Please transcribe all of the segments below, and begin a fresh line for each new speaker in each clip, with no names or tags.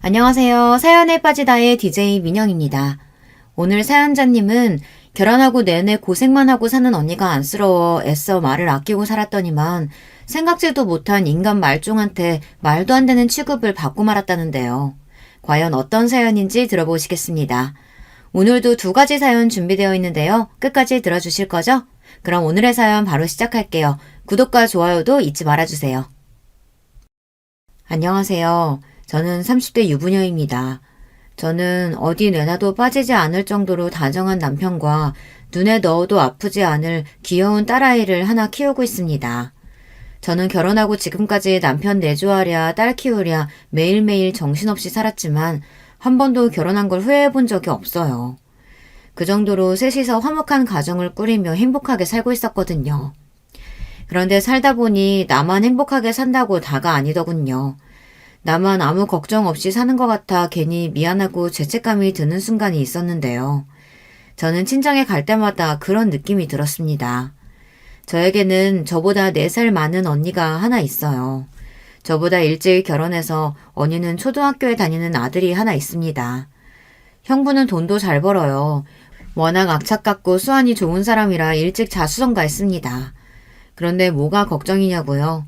안녕하세요. 사연에 빠지다의 DJ 민영입니다. 오늘 사연자님은 결혼하고 내내 고생만 하고 사는 언니가 안쓰러워 애써 말을 아끼고 살았더니만 생각지도 못한 인간 말종한테 말도 안 되는 취급을 받고 말았다는데요. 과연 어떤 사연인지 들어보시겠습니다. 오늘도 두 가지 사연 준비되어 있는데요. 끝까지 들어주실 거죠? 그럼 오늘의 사연 바로 시작할게요. 구독과 좋아요도 잊지 말아주세요. 안녕하세요. 저는 30대 유부녀입니다. 저는 어디 내놔도 빠지지 않을 정도로 다정한 남편과 눈에 넣어도 아프지 않을 귀여운 딸아이를 하나 키우고 있습니다. 저는 결혼하고 지금까지 남편 내조하랴 딸 키우랴 매일매일 정신없이 살았지만 한 번도 결혼한 걸 후회해 본 적이 없어요. 그 정도로 셋이서 화목한 가정을 꾸리며 행복하게 살고 있었거든요. 그런데 살다 보니 나만 행복하게 산다고 다가 아니더군요. 나만 아무 걱정 없이 사는 것 같아 괜히 미안하고 죄책감이 드는 순간이 있었는데요. 저는 친정에 갈 때마다 그런 느낌이 들었습니다. 저에게는 저보다 4살 많은 언니가 하나 있어요. 저보다 일찍 결혼해서 언니는 초등학교에 다니는 아들이 하나 있습니다. 형부는 돈도 잘 벌어요. 워낙 악착 같고 수완이 좋은 사람이라 일찍 자수성가했습니다. 그런데 뭐가 걱정이냐고요?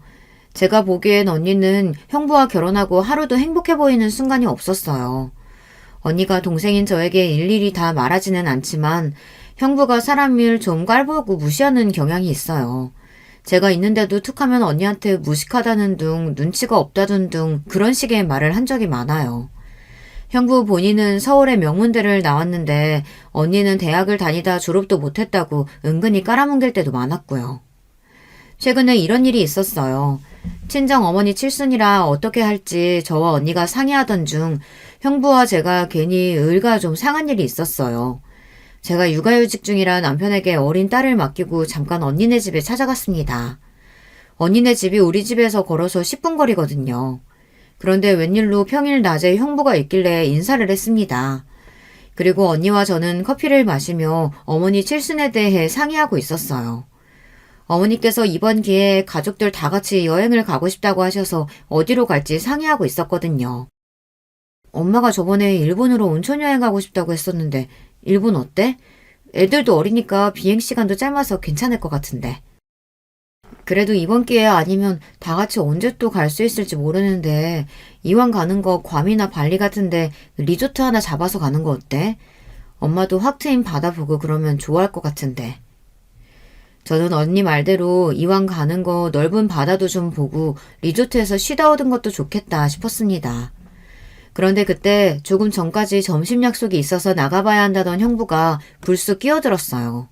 제가 보기엔 언니는 형부와 결혼하고 하루도 행복해 보이는 순간이 없었어요. 언니가 동생인 저에게 일일이 다 말하지는 않지만 형부가 사람 일 좀 깔보고 무시하는 경향이 있어요. 제가 있는데도 툭하면 언니한테 무식하다는 둥, 눈치가 없다는 둥 그런 식의 말을 한 적이 많아요. 형부 본인은 서울의 명문대를 나왔는데 언니는 대학을 다니다 졸업도 못했다고 은근히 깔아뭉갤 때도 많았고요. 최근에 이런 일이 있었어요. 친정 어머니 칠순이라 어떻게 할지 저와 언니가 상의하던 중 형부와 제가 괜히 의가 좀 상한 일이 있었어요. 제가 육아휴직 중이라 남편에게 어린 딸을 맡기고 잠깐 언니네 집에 찾아갔습니다. 언니네 집이 우리 집에서 걸어서 10분 거리거든요. 그런데 웬일로 평일 낮에 형부가 있길래 인사를 했습니다. 그리고 언니와 저는 커피를 마시며 어머니 칠순에 대해 상의하고 있었어요. 어머니께서 이번 기회에 가족들 다 같이 여행을 가고 싶다고 하셔서 어디로 갈지 상의하고 있었거든요. 엄마가 저번에 일본으로 온천 여행 가고 싶다고 했었는데 일본 어때? 애들도 어리니까 비행시간도 짧아서 괜찮을 것 같은데. 그래도 이번 기회 아니면 다 같이 언제 또 갈 수 있을지 모르는데 이왕 가는 거 괌이나 발리 같은데 리조트 하나 잡아서 가는 거 어때? 엄마도 확 트인 바다 보고 그러면 좋아할 것 같은데. 저는 언니 말대로 이왕 가는 거 넓은 바다도 좀 보고 리조트에서 쉬다 오던 것도 좋겠다 싶었습니다. 그런데 그때 조금 전까지 점심 약속이 있어서 나가봐야 한다던 형부가 불쑥 끼어들었어요.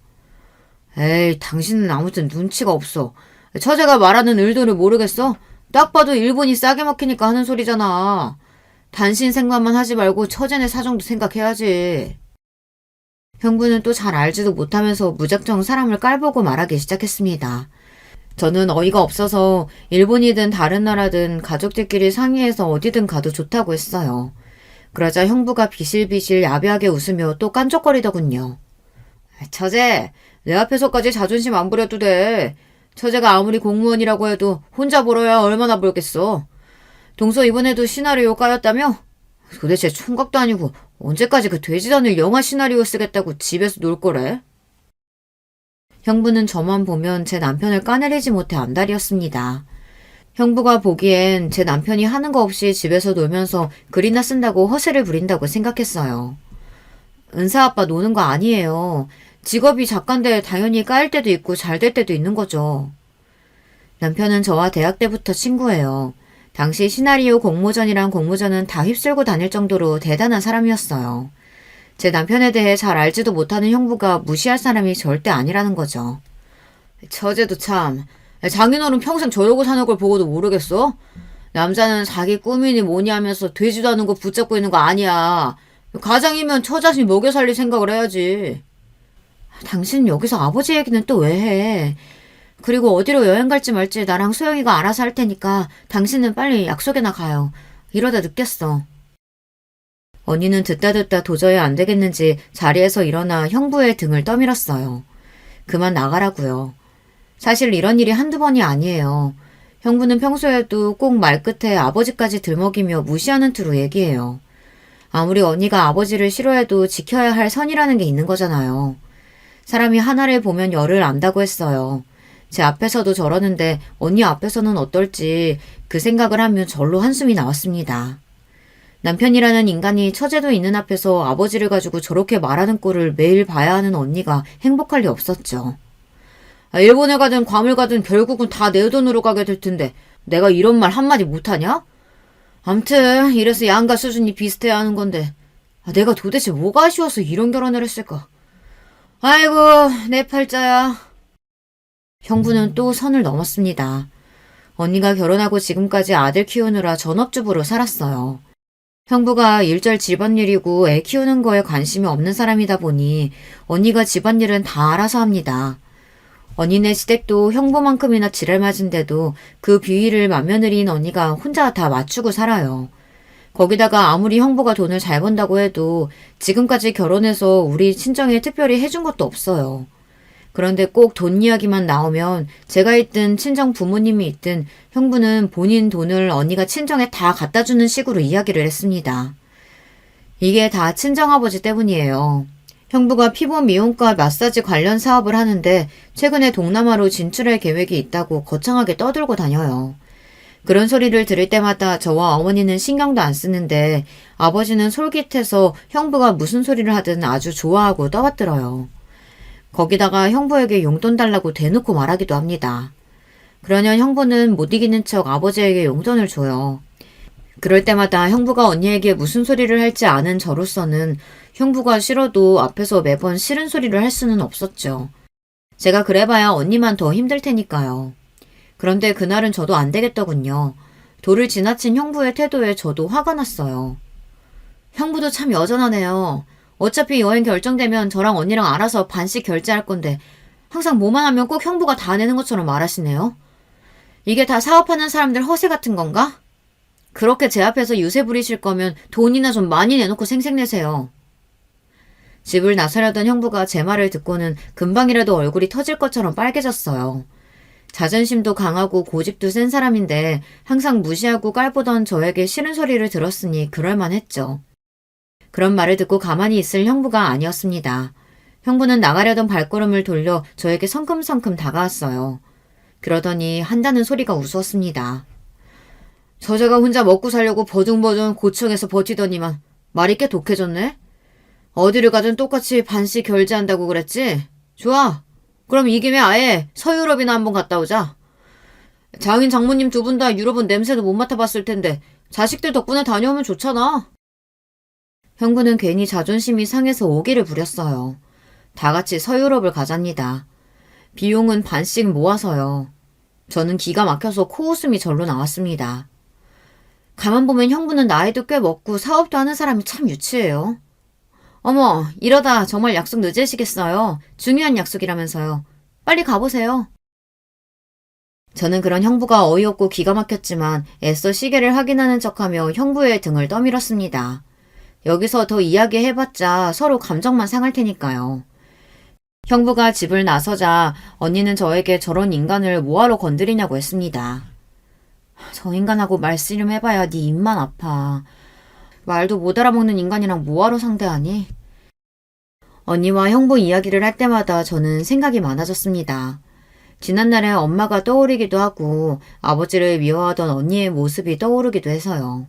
에이, 당신은 아무튼 눈치가 없어. 처제가 말하는 의도를 모르겠어? 딱 봐도 일본이 싸게 먹히니까 하는 소리잖아. 단신 생각만 하지 말고 처제네 사정도 생각해야지. 형부는 또 잘 알지도 못하면서 무작정 사람을 깔보고 말하기 시작했습니다. 저는 어이가 없어서 일본이든 다른 나라든 가족들끼리 상의해서 어디든 가도 좋다고 했어요. 그러자 형부가 비실비실 야비하게 웃으며 또 깐족거리더군요. 처제, 내 앞에서까지 자존심 안 부려도 돼. 처제가 아무리 공무원이라고 해도 혼자 벌어야 얼마나 벌겠어. 동서 이번에도 시나리오 까였다며? 도대체 총각도 아니고 언제까지 그 돼지단을 영화 시나리오 쓰겠다고 집에서 놀 거래? 형부는 저만 보면 제 남편을 까내리지 못해 안달이었습니다. 형부가 보기엔 제 남편이 하는 거 없이 집에서 놀면서 글이나 쓴다고 허세를 부린다고 생각했어요. 은사 아빠 노는 거 아니에요. 직업이 작가인데 당연히 까일 때도 있고 잘 될 때도 있는 거죠. 남편은 저와 대학 때부터 친구예요. 당시 시나리오 공모전이랑 공모전은 다 휩쓸고 다닐 정도로 대단한 사람이었어요. 제 남편에 대해 잘 알지도 못하는 형부가 무시할 사람이 절대 아니라는 거죠. 처제도 참, 장인어른 평생 저러고 사는 걸 보고도 모르겠어? 남자는 자기 꿈이니 뭐니 하면서 되지도 않은 거 붙잡고 있는 거 아니야. 가장이면 처 자식 먹여 살릴 생각을 해야지. 당신은 여기서 아버지 얘기는 또 왜 해? 그리고 어디로 여행 갈지 말지 나랑 소영이가 알아서 할 테니까 당신은 빨리 약속이나 가요. 이러다 늦겠어. 언니는 듣다 도저히 안 되겠는지 자리에서 일어나 형부의 등을 떠밀었어요. 그만 나가라고요. 사실 이런 일이 한두 번이 아니에요. 형부는 평소에도 꼭 말끝에 아버지까지 들먹이며 무시하는 투로 얘기해요. 아무리 언니가 아버지를 싫어해도 지켜야 할 선이라는 게 있는 거잖아요. 사람이 하나를 보면 열을 안다고 했어요. 제 앞에서도 저러는데 언니 앞에서는 어떨지 그 생각을 하면 절로 한숨이 나왔습니다. 남편이라는 인간이 처제도 있는 앞에서 아버지를 가지고 저렇게 말하는 꼴을 매일 봐야 하는 언니가 행복할 리 없었죠. 일본에 가든 괌을 가든 결국은 다 내 돈으로 가게 될 텐데 내가 이런 말 한마디 못하냐? 암튼 이래서 양가 수준이 비슷해야 하는 건데 내가 도대체 뭐가 아쉬워서 이런 결혼을 했을까? 아이고 내 팔자야. 형부는 또 선을 넘었습니다. 언니가 결혼하고 지금까지 아들 키우느라 전업주부로 살았어요. 형부가 일절 집안일이고 애 키우는 거에 관심이 없는 사람이다 보니 언니가 집안일은 다 알아서 합니다. 언니네 시댁도 형부만큼이나 지랄 맞은데도 그 비위를 맏며느리인 언니가 혼자 다 맞추고 살아요. 거기다가 아무리 형부가 돈을 잘 번다고 해도 지금까지 결혼해서 우리 친정에 특별히 해준 것도 없어요. 그런데 꼭 돈 이야기만 나오면 제가 있든 친정 부모님이 있든 형부는 본인 돈을 언니가 친정에 다 갖다 주는 식으로 이야기를 했습니다. 이게 다 친정아버지 때문이에요. 형부가 피부 미용과 마사지 관련 사업을 하는데 최근에 동남아로 진출할 계획이 있다고 거창하게 떠들고 다녀요. 그런 소리를 들을 때마다 저와 어머니는 신경도 안 쓰는데 아버지는 솔깃해서 형부가 무슨 소리를 하든 아주 좋아하고 떠받들어요. 거기다가 형부에게 용돈 달라고 대놓고 말하기도 합니다. 그러면 형부는 못 이기는 척 아버지에게 용돈을 줘요. 그럴 때마다 형부가 언니에게 무슨 소리를 할지 아는 저로서는 형부가 싫어도 앞에서 매번 싫은 소리를 할 수는 없었죠. 제가 그래봐야 언니만 더 힘들 테니까요. 그런데 그날은 저도 안 되겠더군요. 도를 지나친 형부의 태도에 저도 화가 났어요. 형부도 참 여전하네요. 어차피 여행 결정되면 저랑 언니랑 알아서 반씩 결제할 건데 항상 뭐만 하면 꼭 형부가 다 내는 것처럼 말하시네요. 이게 다 사업하는 사람들 허세 같은 건가? 그렇게 제 앞에서 유세 부리실 거면 돈이나 좀 많이 내놓고 생색내세요. 집을 나서려던 형부가 제 말을 듣고는 금방이라도 얼굴이 터질 것처럼 빨개졌어요. 자존심도 강하고 고집도 센 사람인데 항상 무시하고 깔보던 저에게 싫은 소리를 들었으니 그럴만했죠. 그런 말을 듣고 가만히 있을 형부가 아니었습니다. 형부는 나가려던 발걸음을 돌려 저에게 성큼성큼 다가왔어요. 그러더니 한다는 소리가 우스웠습니다. 저자가 혼자 먹고 살려고 버둥버둥 고청해서 버티더니만 말이 꽤 독해졌네? 어디를 가든 똑같이 반씩 결제한다고 그랬지? 좋아. 그럼 이 김에 아예 서유럽이나 한번 갔다 오자. 장인 장모님 두 분 다 유럽은 냄새도 못 맡아봤을 텐데 자식들 덕분에 다녀오면 좋잖아. 형부는 괜히 자존심이 상해서 오기를 부렸어요. 다 같이 서유럽을 가잡니다. 비용은 반씩 모아서요. 저는 기가 막혀서 코웃음이 절로 나왔습니다. 가만 보면 형부는 나이도 꽤 먹고 사업도 하는 사람이 참 유치해요. 어머, 이러다 정말 약속 늦으시겠어요. 중요한 약속이라면서요. 빨리 가보세요. 저는 그런 형부가 어이없고 기가 막혔지만 애써 시계를 확인하는 척하며 형부의 등을 떠밀었습니다. 여기서 더 이야기해봤자 서로 감정만 상할 테니까요. 형부가 집을 나서자 언니는 저에게 저런 인간을 뭐하러 건드리냐고 했습니다. 저 인간하고 말씨름 해봐야 네 입만 아파. 말도 못 알아먹는 인간이랑 뭐하러 상대하니? 언니와 형부 이야기를 할 때마다 저는 생각이 많아졌습니다. 지난날에 엄마가 떠오르기도 하고 아버지를 미워하던 언니의 모습이 떠오르기도 해서요.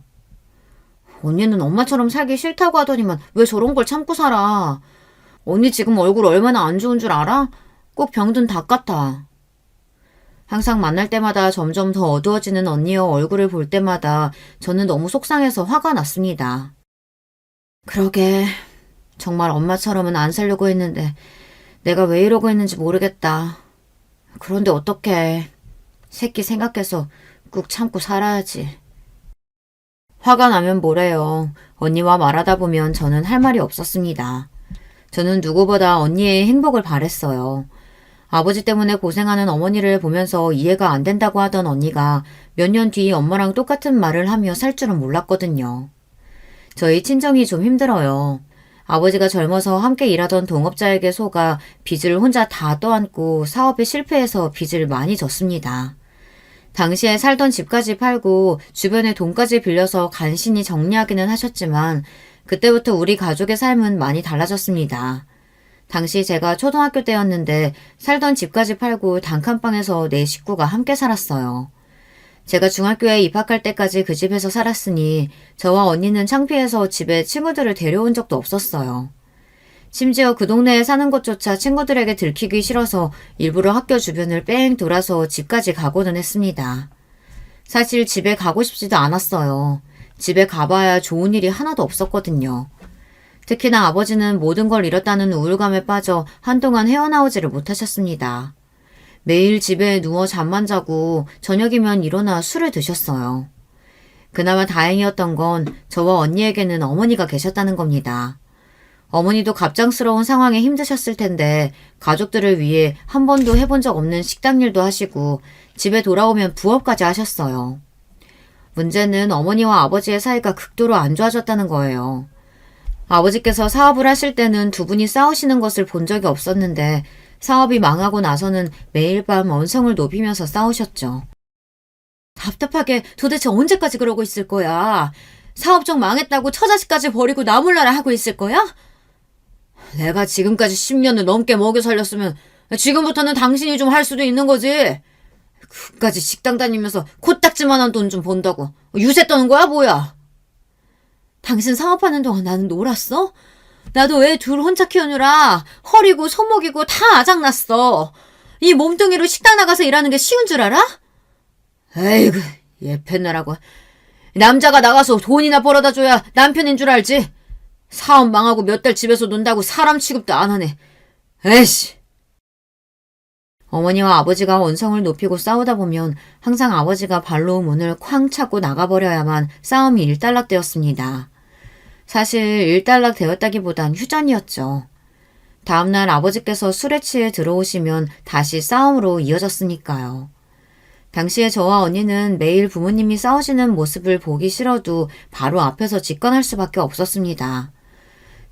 언니는 엄마처럼 살기 싫다고 하더니만 왜 저런 걸 참고 살아? 언니 지금 얼굴 얼마나 안 좋은 줄 알아? 꼭 병든 닭 같아. 항상 만날 때마다 점점 더 어두워지는 언니의 얼굴을 볼 때마다 저는 너무 속상해서 화가 났습니다. 그러게 정말 엄마처럼은 안 살려고 했는데 내가 왜 이러고 있는지 모르겠다. 그런데 어떡해. 새끼 생각해서 꾹 참고 살아야지. 화가 나면 뭐래요. 언니와 말하다 보면 저는 할 말이 없었습니다. 저는 누구보다 언니의 행복을 바랬어요. 아버지 때문에 고생하는 어머니를 보면서 이해가 안 된다고 하던 언니가 몇 년 뒤 엄마랑 똑같은 말을 하며 살 줄은 몰랐거든요. 저희 친정이 좀 힘들어요. 아버지가 젊어서 함께 일하던 동업자에게 속아 빚을 혼자 다 떠안고 사업에 실패해서 빚을 많이 졌습니다. 당시에 살던 집까지 팔고 주변에 돈까지 빌려서 간신히 정리하기는 하셨지만 그때부터 우리 가족의 삶은 많이 달라졌습니다. 당시 제가 초등학교 때였는데 살던 집까지 팔고 단칸방에서 네 식구가 함께 살았어요. 제가 중학교에 입학할 때까지 그 집에서 살았으니 저와 언니는 창피해서 집에 친구들을 데려온 적도 없었어요. 심지어 그 동네에 사는 것조차 친구들에게 들키기 싫어서 일부러 학교 주변을 뺑 돌아서 집까지 가고는 했습니다. 사실 집에 가고 싶지도 않았어요. 집에 가봐야 좋은 일이 하나도 없었거든요. 특히나 아버지는 모든 걸 잃었다는 우울감에 빠져 한동안 헤어나오지를 못하셨습니다. 매일 집에 누워 잠만 자고 저녁이면 일어나 술을 드셨어요. 그나마 다행이었던 건 저와 언니에게는 어머니가 계셨다는 겁니다. 어머니도 갑작스러운 상황에 힘드셨을 텐데 가족들을 위해 한 번도 해본 적 없는 식당 일도 하시고 집에 돌아오면 부업까지 하셨어요. 문제는 어머니와 아버지의 사이가 극도로 안 좋아졌다는 거예요. 아버지께서 사업을 하실 때는 두 분이 싸우시는 것을 본 적이 없었는데 사업이 망하고 나서는 매일 밤 언성을 높이면서 싸우셨죠. 답답하게 도대체 언제까지 그러고 있을 거야? 사업 좀 망했다고 처자식까지 버리고 나 몰라라 하고 있을 거야? 내가 지금까지 10년을 넘게 먹여 살렸으면 지금부터는 당신이 좀 할 수도 있는 거지. 그까지 식당 다니면서 코딱지만한 돈 좀 번다고 유세 떠는 거야 뭐야? 당신 사업하는 동안 나는 놀았어? 나도 애 둘 혼자 키우느라 허리고 손목이고 다 아작났어. 이 몸뚱이로 식당 나가서 일하는 게 쉬운 줄 알아? 에이구, 예패나라고. 남자가 나가서 돈이나 벌어다 줘야 남편인 줄 알지? 사업 망하고 몇 달 집에서 논다고 사람 취급도 안 하네. 에이씨. 어머니와 아버지가 언성을 높이고 싸우다 보면 항상 아버지가 발로 문을 쾅 차고 나가버려야만 싸움이 일단락되었습니다. 사실 일단락되었다기보단 휴전이었죠. 다음날 아버지께서 술에 취해 들어오시면 다시 싸움으로 이어졌으니까요. 당시에 저와 언니는 매일 부모님이 싸우시는 모습을 보기 싫어도 바로 앞에서 직관할 수밖에 없었습니다.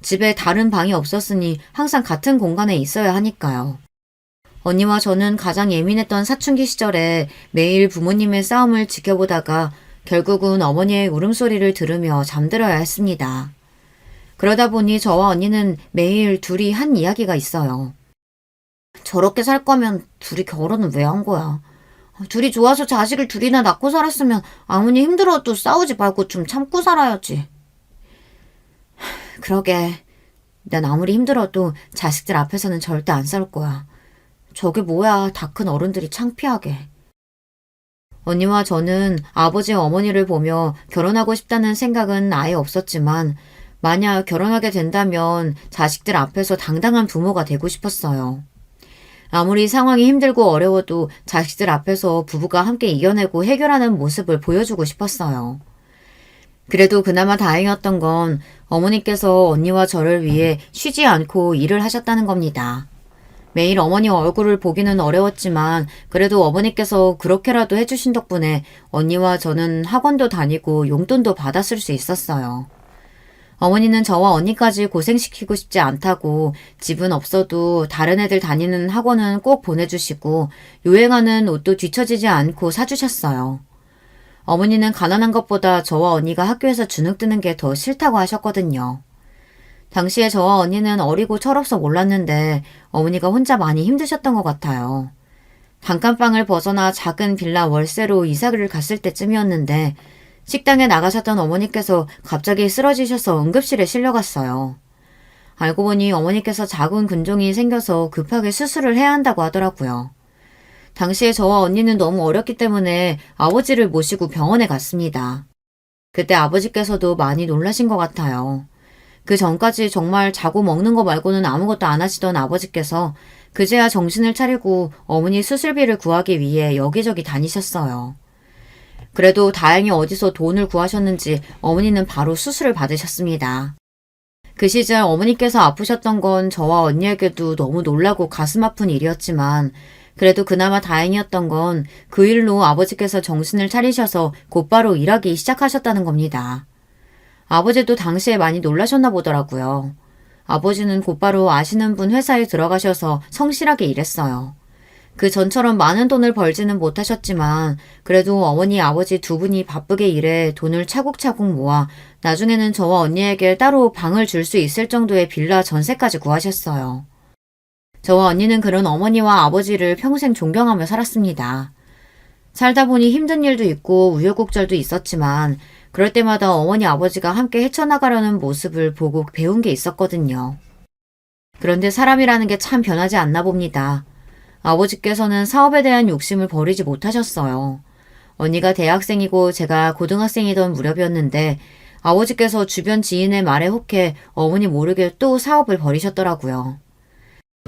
집에 다른 방이 없었으니 항상 같은 공간에 있어야 하니까요. 언니와 저는 가장 예민했던 사춘기 시절에 매일 부모님의 싸움을 지켜보다가 결국은 어머니의 울음소리를 들으며 잠들어야 했습니다. 그러다 보니 저와 언니는 매일 둘이 한 이야기가 있어요. 저렇게 살 거면 둘이 결혼은 왜 한 거야? 둘이 좋아서 자식을 둘이나 낳고 살았으면 아무리 힘들어도 싸우지 말고 좀 참고 살아야지. 그러게. 난 아무리 힘들어도 자식들 앞에서는 절대 안 싸울 거야. 저게 뭐야, 다 큰 어른들이 창피하게. 언니와 저는 아버지와 어머니를 보며 결혼하고 싶다는 생각은 아예 없었지만 만약 결혼하게 된다면 자식들 앞에서 당당한 부모가 되고 싶었어요. 아무리 상황이 힘들고 어려워도 자식들 앞에서 부부가 함께 이겨내고 해결하는 모습을 보여주고 싶었어요. 그래도 그나마 다행이었던 건 어머니께서 언니와 저를 위해 쉬지 않고 일을 하셨다는 겁니다. 매일 어머니 얼굴을 보기는 어려웠지만 그래도 어머니께서 그렇게라도 해주신 덕분에 언니와 저는 학원도 다니고 용돈도 받았을 수 있었어요. 어머니는 저와 언니까지 고생시키고 싶지 않다고 집은 없어도 다른 애들 다니는 학원은 꼭 보내주시고 유행하는 옷도 뒤처지지 않고 사주셨어요. 어머니는 가난한 것보다 저와 언니가 학교에서 주눅드는 게 더 싫다고 하셨거든요. 당시에 저와 언니는 어리고 철없어 몰랐는데 어머니가 혼자 많이 힘드셨던 것 같아요. 단칸방을 벗어나 작은 빌라 월세로 이사를 갔을 때쯤이었는데 식당에 나가셨던 어머니께서 갑자기 쓰러지셔서 응급실에 실려갔어요. 알고 보니 어머니께서 자궁 근종이 생겨서 급하게 수술을 해야 한다고 하더라고요. 당시에 저와 언니는 너무 어렸기 때문에 아버지를 모시고 병원에 갔습니다. 그때 아버지께서도 많이 놀라신 것 같아요. 그 전까지 정말 자고 먹는 거 말고는 아무것도 안 하시던 아버지께서 그제야 정신을 차리고 어머니 수술비를 구하기 위해 여기저기 다니셨어요. 그래도 다행히 어디서 돈을 구하셨는지 어머니는 바로 수술을 받으셨습니다. 그 시절 어머니께서 아프셨던 건 저와 언니에게도 너무 놀라고 가슴 아픈 일이었지만 그래도 그나마 다행이었던 건 그 일로 아버지께서 정신을 차리셔서 곧바로 일하기 시작하셨다는 겁니다. 아버지도 당시에 많이 놀라셨나 보더라고요. 아버지는 곧바로 아시는 분 회사에 들어가셔서 성실하게 일했어요. 그 전처럼 많은 돈을 벌지는 못하셨지만 그래도 어머니 아버지 두 분이 바쁘게 일해 돈을 차곡차곡 모아 나중에는 저와 언니에게 따로 방을 줄 수 있을 정도의 빌라 전세까지 구하셨어요. 저와 언니는 그런 어머니와 아버지를 평생 존경하며 살았습니다. 살다 보니 힘든 일도 있고 우여곡절도 있었지만 그럴 때마다 어머니 아버지가 함께 헤쳐나가려는 모습을 보고 배운 게 있었거든요. 그런데 사람이라는 게 참 변하지 않나 봅니다. 아버지께서는 사업에 대한 욕심을 버리지 못하셨어요. 언니가 대학생이고 제가 고등학생이던 무렵이었는데 아버지께서 주변 지인의 말에 혹해 어머니 모르게 또 사업을 벌이셨더라고요.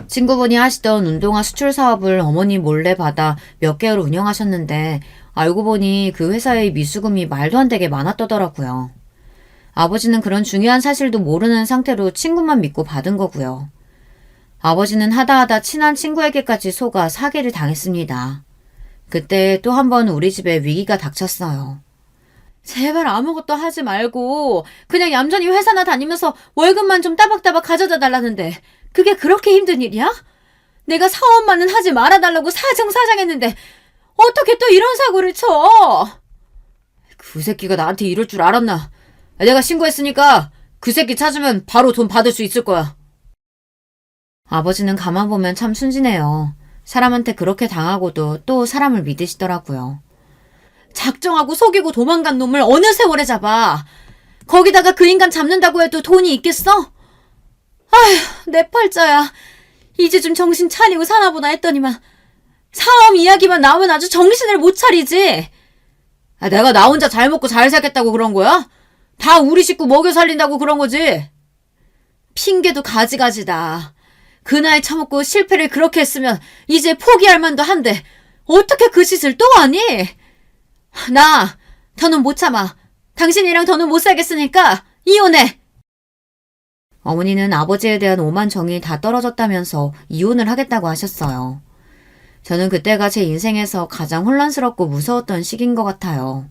친구분이 하시던 운동화 수출 사업을 어머니 몰래 받아 몇 개월 운영하셨는데 알고 보니 그 회사의 미수금이 말도 안 되게 많았더라고요. 아버지는 그런 중요한 사실도 모르는 상태로 친구만 믿고 받은 거고요. 아버지는 하다 친한 친구에게까지 속아 사기를 당했습니다. 그때 또 한 번 우리 집에 위기가 닥쳤어요. 제발 아무것도 하지 말고 그냥 얌전히 회사나 다니면서 월급만 좀 따박따박 가져다 달라는데 그게 그렇게 힘든 일이야? 내가 사업만은 하지 말아달라고 사정사정했는데 어떻게 또 이런 사고를 쳐? 그 새끼가 나한테 이럴 줄 알았나? 내가 신고했으니까 그 새끼 찾으면 바로 돈 받을 수 있을 거야. 아버지는 가만 보면 참 순진해요. 사람한테 그렇게 당하고도 또 사람을 믿으시더라고요. 작정하고 속이고 도망간 놈을 어느 세월에 잡아. 거기다가 그 인간 잡는다고 해도 돈이 있겠어? 아휴, 내 팔자야. 이제 좀 정신 차리고 사나보다 했더니만 사업 이야기만 나오면 아주 정신을 못 차리지. 내가 나 혼자 잘 먹고 잘 살겠다고 그런 거야? 다 우리 식구 먹여 살린다고 그런 거지. 핑계도 가지가지다. 그 나이 처먹고 실패를 그렇게 했으면 이제 포기할 만도 한데 어떻게 그 짓을 또 하니? 나 더는 못 참아. 당신이랑 더는 못 살겠으니까 이혼해. 어머니는 아버지에 대한 오만 정이 다 떨어졌다면서 이혼을 하겠다고 하셨어요. 저는 그때가 제 인생에서 가장 혼란스럽고 무서웠던 시기인 것 같아요.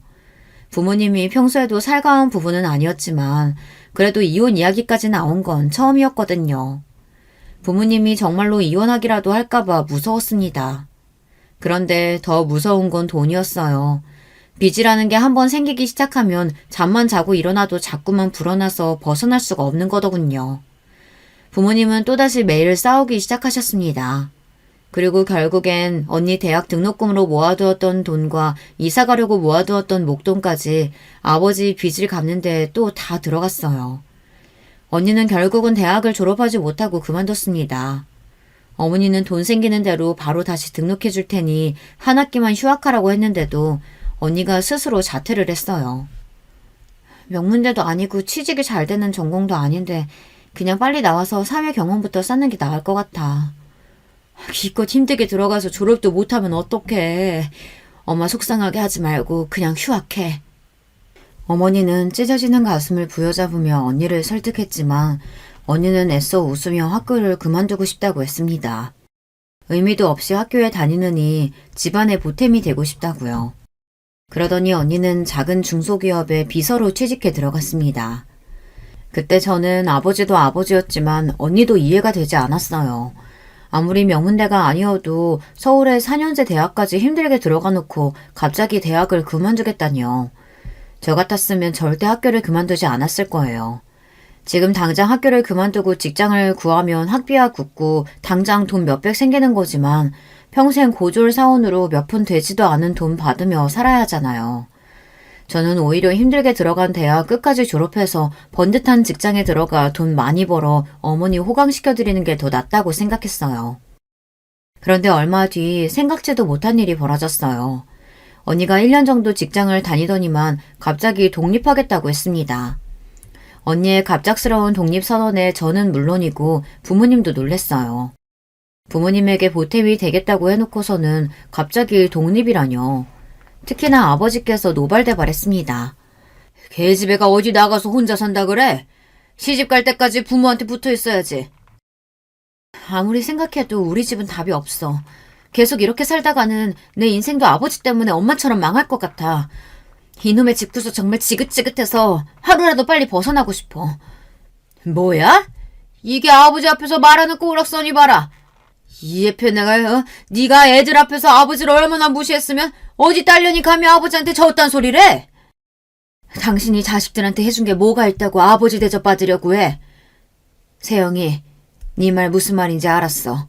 부모님이 평소에도 살가운 부부는 아니었지만 그래도 이혼 이야기까지 나온 건 처음이었거든요. 부모님이 정말로 이혼하기라도 할까봐 무서웠습니다. 그런데 더 무서운 건 돈이었어요. 빚이라는 게 한번 생기기 시작하면 잠만 자고 일어나도 자꾸만 불어나서 벗어날 수가 없는 거더군요. 부모님은 또다시 매일 싸우기 시작하셨습니다. 그리고 결국엔 언니 대학 등록금으로 모아두었던 돈과 이사 가려고 모아두었던 목돈까지 아버지 빚을 갚는데 또 다 들어갔어요. 언니는 결국은 대학을 졸업하지 못하고 그만뒀습니다. 어머니는 돈 생기는 대로 바로 다시 등록해 줄 테니 한 학기만 휴학하라고 했는데도 언니가 스스로 자퇴를 했어요. 명문대도 아니고 취직이 잘 되는 전공도 아닌데 그냥 빨리 나와서 사회 경험부터 쌓는 게 나을 것 같아. 기껏 힘들게 들어가서 졸업도 못하면 어떡해. 엄마 속상하게 하지 말고 그냥 휴학해. 어머니는 찢어지는 가슴을 부여잡으며 언니를 설득했지만 언니는 애써 웃으며 학교를 그만두고 싶다고 했습니다. 의미도 없이 학교에 다니느니 집안의 보탬이 되고 싶다고요. 그러더니 언니는 작은 중소기업에 비서로 취직해 들어갔습니다. 그때 저는 아버지도 아버지였지만 언니도 이해가 되지 않았어요. 아무리 명문대가 아니어도 서울에 4년제 대학까지 힘들게 들어가 놓고 갑자기 대학을 그만두겠다니요. 저 같았으면 절대 학교를 그만두지 않았을 거예요. 지금 당장 학교를 그만두고 직장을 구하면 학비와 굳고 당장 돈 몇백 생기는 거지만 평생 고졸 사원으로 몇 푼 되지도 않은 돈 받으며 살아야 하잖아요. 저는 오히려 힘들게 들어간 대학 끝까지 졸업해서 번듯한 직장에 들어가 돈 많이 벌어 어머니 호강시켜드리는 게 더 낫다고 생각했어요. 그런데 얼마 뒤 생각지도 못한 일이 벌어졌어요. 언니가 1년 정도 직장을 다니더니만 갑자기 독립하겠다고 했습니다. 언니의 갑작스러운 독립선언에 저는 물론이고 부모님도 놀랬어요. 부모님에게 보탬이 되겠다고 해놓고서는 갑자기 독립이라뇨. 특히나 아버지께서 노발대발했습니다. 개집애가 어디 나가서 혼자 산다 그래? 시집 갈 때까지 부모한테 붙어 있어야지. 아무리 생각해도 우리 집은 답이 없어. 계속 이렇게 살다가는 내 인생도 아버지 때문에 엄마처럼 망할 것 같아. 이놈의 집구석 정말 지긋지긋해서 하루라도 빨리 벗어나고 싶어. 뭐야? 이게 아버지 앞에서 말하는 꼬락서니 봐라. 이 옆에 내가 네가 애들 앞에서 아버지를 얼마나 무시했으면 어디 딸년이 감히 아버지한테 저딴 소리를 해? 당신이 자식들한테 해준 게 뭐가 있다고 아버지 대접 받으려고 해? 세영이, 네 말 무슨 말인지 알았어.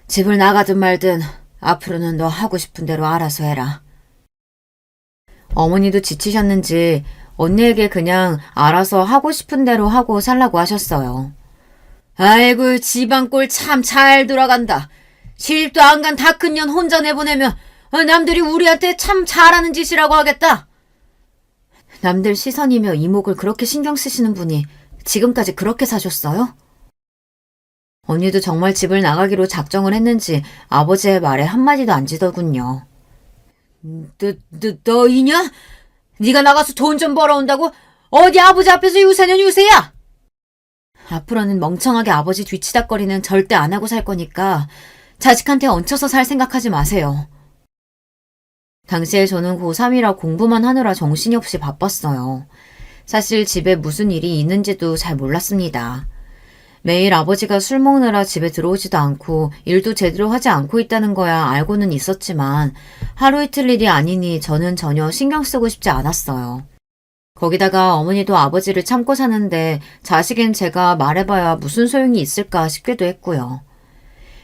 집을 나가든 말든 앞으로는 너 하고 싶은 대로 알아서 해라. 어머니도 지치셨는지 언니에게 그냥 알아서 하고 싶은 대로 하고 살라고 하셨어요. 아이고, 집안 꼴 참 잘 돌아간다. 시집도 안 간 다 큰 년 혼자 내보내면 남들이 우리한테 참 잘하는 짓이라고 하겠다. 남들 시선이며 이목을 그렇게 신경 쓰시는 분이 지금까지 그렇게 사셨어요? 언니도 정말 집을 나가기로 작정을 했는지 아버지의 말에 한마디도 안 지더군요. 너이냐? 네가 나가서 돈 좀 벌어온다고 어디 아버지 앞에서 유세는 유세야? 앞으로는 멍청하게 아버지 뒤치다거리는 절대 안 하고 살 거니까 자식한테 얹혀서 살 생각하지 마세요. 당시에 저는 고3이라 공부만 하느라 정신이 없이 바빴어요. 사실 집에 무슨 일이 있는지도 잘 몰랐습니다. 매일 아버지가 술 먹느라 집에 들어오지도 않고 일도 제대로 하지 않고 있다는 거야 알고는 있었지만 하루 이틀 일이 아니니 저는 전혀 신경 쓰고 싶지 않았어요. 거기다가 어머니도 아버지를 참고 사는데 자식인 제가 말해봐야 무슨 소용이 있을까 싶기도 했고요.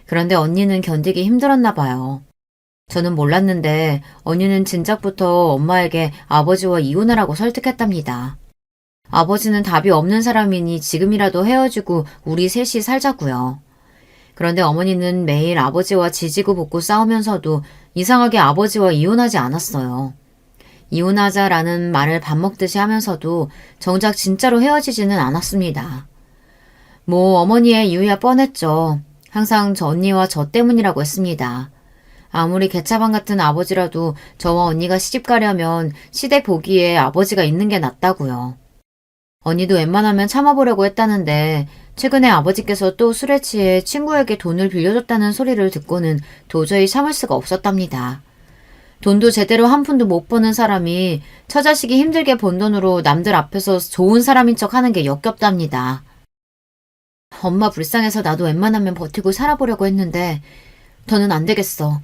그런데 언니는 견디기 힘들었나 봐요. 저는 몰랐는데 언니는 진작부터 엄마에게 아버지와 이혼하라고 설득했답니다. 아버지는 답이 없는 사람이니 지금이라도 헤어지고 우리 셋이 살자고요. 그런데 어머니는 매일 아버지와 지지고 볶고 싸우면서도 이상하게 아버지와 이혼하지 않았어요. 이혼하자라는 말을 밥 먹듯이 하면서도 정작 진짜로 헤어지지는 않았습니다. 뭐 어머니의 이유야 뻔했죠. 항상 저 언니와 저 때문이라고 했습니다. 아무리 개차반 같은 아버지라도 저와 언니가 시집 가려면 시댁 보기에 아버지가 있는 게 낫다고요. 언니도 웬만하면 참아보려고 했다는데 최근에 아버지께서 또 술에 취해 친구에게 돈을 빌려줬다는 소리를 듣고는 도저히 참을 수가 없었답니다. 돈도 제대로 한 푼도 못 버는 사람이 처자식이 힘들게 번 돈으로 남들 앞에서 좋은 사람인 척 하는 게 역겹답니다. 엄마 불쌍해서 나도 웬만하면 버티고 살아보려고 했는데 더는 안 되겠어.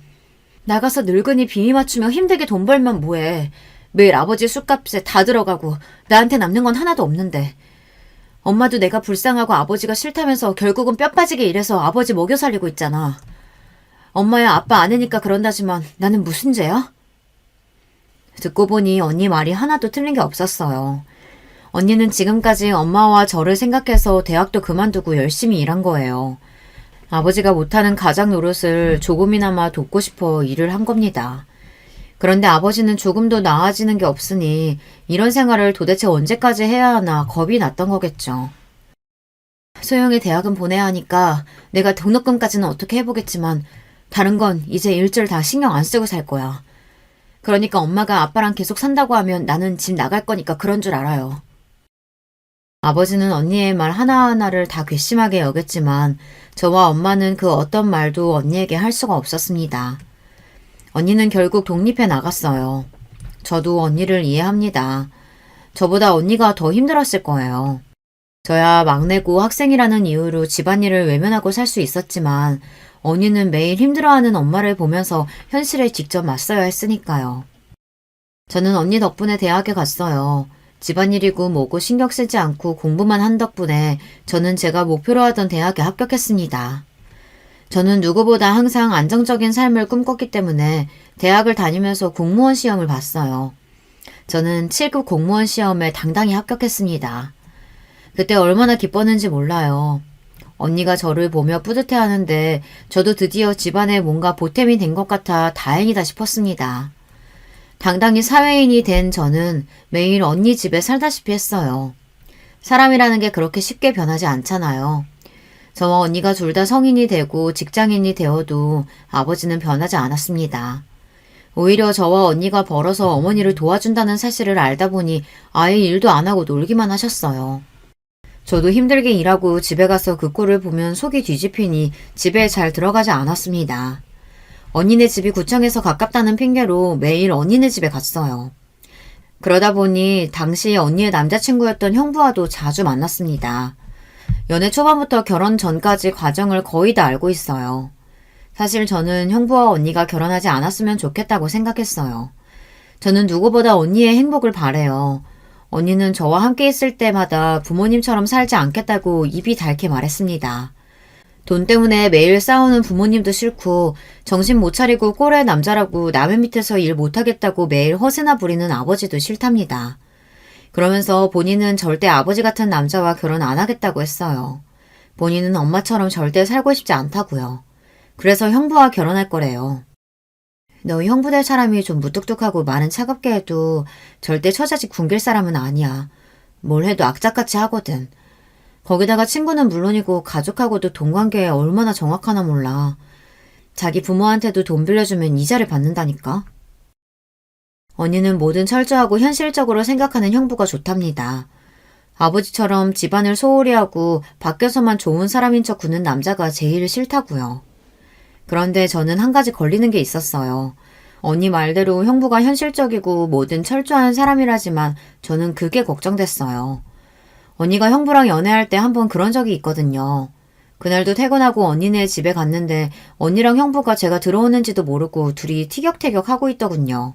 나가서 늙은이 비위 맞추며 힘들게 돈 벌면 뭐해. 매일 아버지 술값에 다 들어가고 나한테 남는 건 하나도 없는데. 엄마도 내가 불쌍하고 아버지가 싫다면서 결국은 뼈 빠지게 일해서 아버지 먹여 살리고 있잖아. 엄마야 아빠 아내니까 그런다지만 나는 무슨 죄야? 듣고 보니 언니 말이 하나도 틀린 게 없었어요. 언니는 지금까지 엄마와 저를 생각해서 대학도 그만두고 열심히 일한 거예요. 아버지가 못하는 가장 노릇을 조금이나마 돕고 싶어 일을 한 겁니다. 그런데 아버지는 조금도 나아지는 게 없으니 이런 생활을 도대체 언제까지 해야 하나 겁이 났던 거겠죠. 소영이 대학은 보내야 하니까 내가 등록금까지는 어떻게 해보겠지만 다른 건 이제 일절 다 신경 안 쓰고 살 거야. 그러니까 엄마가 아빠랑 계속 산다고 하면 나는 집 나갈 거니까 그런 줄 알아요. 아버지는 언니의 말 하나하나를 다 괘씸하게 여겼지만 저와 엄마는 그 어떤 말도 언니에게 할 수가 없었습니다. 언니는 결국 독립해 나갔어요. 저도 언니를 이해합니다. 저보다 언니가 더 힘들었을 거예요. 저야 막내고 학생이라는 이유로 집안일을 외면하고 살 수 있었지만 언니는 매일 힘들어하는 엄마를 보면서 현실에 직접 맞서야 했으니까요. 저는 언니 덕분에 대학에 갔어요. 집안일이고 뭐고 신경 쓰지 않고 공부만 한 덕분에 저는 제가 목표로 하던 대학에 합격했습니다. 저는 누구보다 항상 안정적인 삶을 꿈꿨기 때문에 대학을 다니면서 공무원 시험을 봤어요. 저는 7급 공무원 시험에 당당히 합격했습니다. 그때 얼마나 기뻤는지 몰라요. 언니가 저를 보며 뿌듯해하는데 저도 드디어 집안에 뭔가 보탬이 된 것 같아 다행이다 싶었습니다. 당당히 사회인이 된 저는 매일 언니 집에 살다시피 했어요. 사람이라는 게 그렇게 쉽게 변하지 않잖아요. 저와 언니가 둘 다 성인이 되고 직장인이 되어도 아버지는 변하지 않았습니다. 오히려 저와 언니가 벌어서 어머니를 도와준다는 사실을 알다 보니 아예 일도 안 하고 놀기만 하셨어요. 저도 힘들게 일하고 집에 가서 그 꼴을 보면 속이 뒤집히니 집에 잘 들어가지 않았습니다. 언니네 집이 구청에서 가깝다는 핑계로 매일 언니네 집에 갔어요. 그러다 보니 당시 언니의 남자친구였던 형부와도 자주 만났습니다. 연애 초반부터 결혼 전까지 과정을 거의 다 알고 있어요. 사실 저는 형부와 언니가 결혼하지 않았으면 좋겠다고 생각했어요. 저는 누구보다 언니의 행복을 바래요. 언니는 저와 함께 있을 때마다 부모님처럼 살지 않겠다고 입이 닳게 말했습니다. 돈 때문에 매일 싸우는 부모님도 싫고 정신 못 차리고 꼴의 남자라고 남의 밑에서 일 못하겠다고 매일 허세나 부리는 아버지도 싫답니다. 그러면서 본인은 절대 아버지 같은 남자와 결혼 안 하겠다고 했어요. 본인은 엄마처럼 절대 살고 싶지 않다고요. 그래서 형부와 결혼할 거래요. 너 형부 될 사람이 좀 무뚝뚝하고 말은 차갑게 해도 절대 처자식 굶길 사람은 아니야. 뭘 해도 악착같이 하거든. 거기다가 친구는 물론이고 가족하고도 돈관계에 얼마나 정확하나 몰라. 자기 부모한테도 돈 빌려주면 이자를 받는다니까. 언니는 뭐든 철저하고 현실적으로 생각하는 형부가 좋답니다. 아버지처럼 집안을 소홀히 하고 밖에서만 좋은 사람인 척 구는 남자가 제일 싫다고요. 그런데 저는 한 가지 걸리는 게 있었어요. 언니 말대로 형부가 현실적이고 뭐든 철저한 사람이라지만 저는 그게 걱정됐어요. 언니가 형부랑 연애할 때 한 번 그런 적이 있거든요. 그날도 퇴근하고 언니네 집에 갔는데 언니랑 형부가 제가 들어오는지도 모르고 둘이 티격태격 하고 있더군요.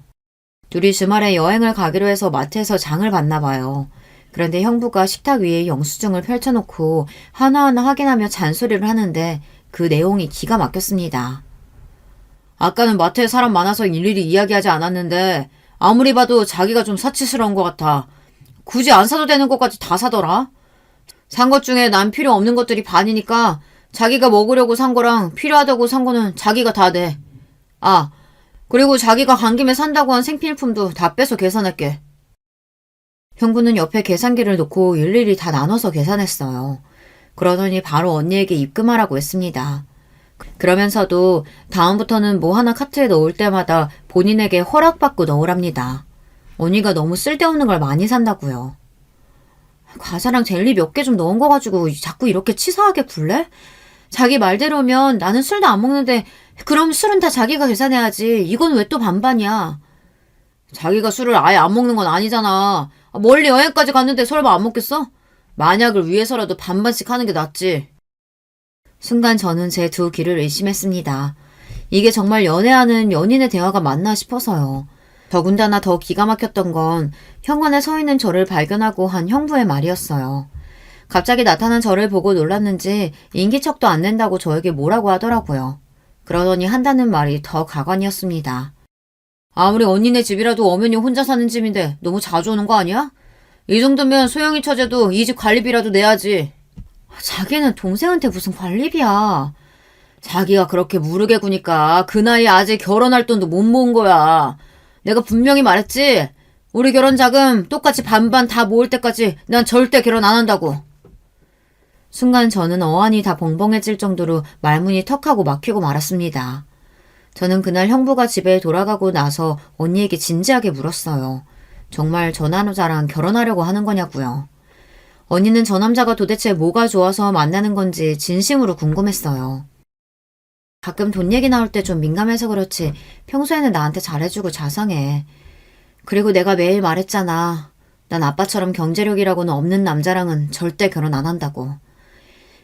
둘이 주말에 여행을 가기로 해서 마트에서 장을 봤나 봐요. 그런데 형부가 식탁 위에 영수증을 펼쳐놓고 하나하나 확인하며 잔소리를 하는데 그 내용이 기가 막혔습니다. 아까는 마트에 사람 많아서 일일이 이야기하지 않았는데 아무리 봐도 자기가 좀 사치스러운 것 같아. 굳이 안 사도 되는 것까지 다 사더라. 산 것 중에 난 필요 없는 것들이 반이니까 자기가 먹으려고 산 거랑 필요하다고 산 거는 자기가 다 내. 아, 그리고 자기가 간 김에 산다고 한 생필품도 다 빼서 계산할게. 형부는 옆에 계산기를 놓고 일일이 다 나눠서 계산했어요. 그러더니 바로 언니에게 입금하라고 했습니다. 그러면서도 다음부터는 뭐 하나 카트에 넣을 때마다 본인에게 허락받고 넣으랍니다. 언니가 너무 쓸데없는 걸 많이 산다고요. 과자랑 젤리 몇 개 좀 넣은 거 가지고 자꾸 이렇게 치사하게 굴래? 자기 말대로면 나는 술도 안 먹는데 그럼 술은 다 자기가 계산해야지. 이건 왜 또 반반이야? 자기가 술을 아예 안 먹는 건 아니잖아. 멀리 여행까지 갔는데 설마 안 먹겠어? 만약을 위해서라도 반반씩 하는 게 낫지. 순간 저는 제 두 귀를 의심했습니다. 이게 정말 연애하는 연인의 대화가 맞나 싶어서요. 더군다나 더 기가 막혔던 건 현관에 서 있는 저를 발견하고 한 형부의 말이었어요. 갑자기 나타난 저를 보고 놀랐는지 인기척도 안 낸다고 저에게 뭐라고 하더라고요. 그러더니 한다는 말이 더 가관이었습니다. 아무리 언니네 집이라도 엄연히 혼자 사는 집인데 너무 자주 오는 거 아니야? 이 정도면 소영이 처제도 이 집 관리비라도 내야지. 자기는 동생한테 무슨 관리비야. 자기가 그렇게 무르게 구니까 그 나이에 아직 결혼할 돈도 못 모은 거야. 내가 분명히 말했지? 우리 결혼 자금 똑같이 반반 다 모을 때까지 난 절대 결혼 안 한다고. 순간 저는 어안이 다 벙벙해질 정도로 말문이 턱하고 막히고 말았습니다. 저는 그날 형부가 집에 돌아가고 나서 언니에게 진지하게 물었어요. 정말 저 남자랑 결혼하려고 하는 거냐고요. 언니는 저 남자가 도대체 뭐가 좋아서 만나는 건지 진심으로 궁금했어요. 가끔 돈 얘기 나올 때 좀 민감해서 그렇지 평소에는 나한테 잘해주고 자상해. 그리고 내가 매일 말했잖아. 난 아빠처럼 경제력이라고는 없는 남자랑은 절대 결혼 안 한다고.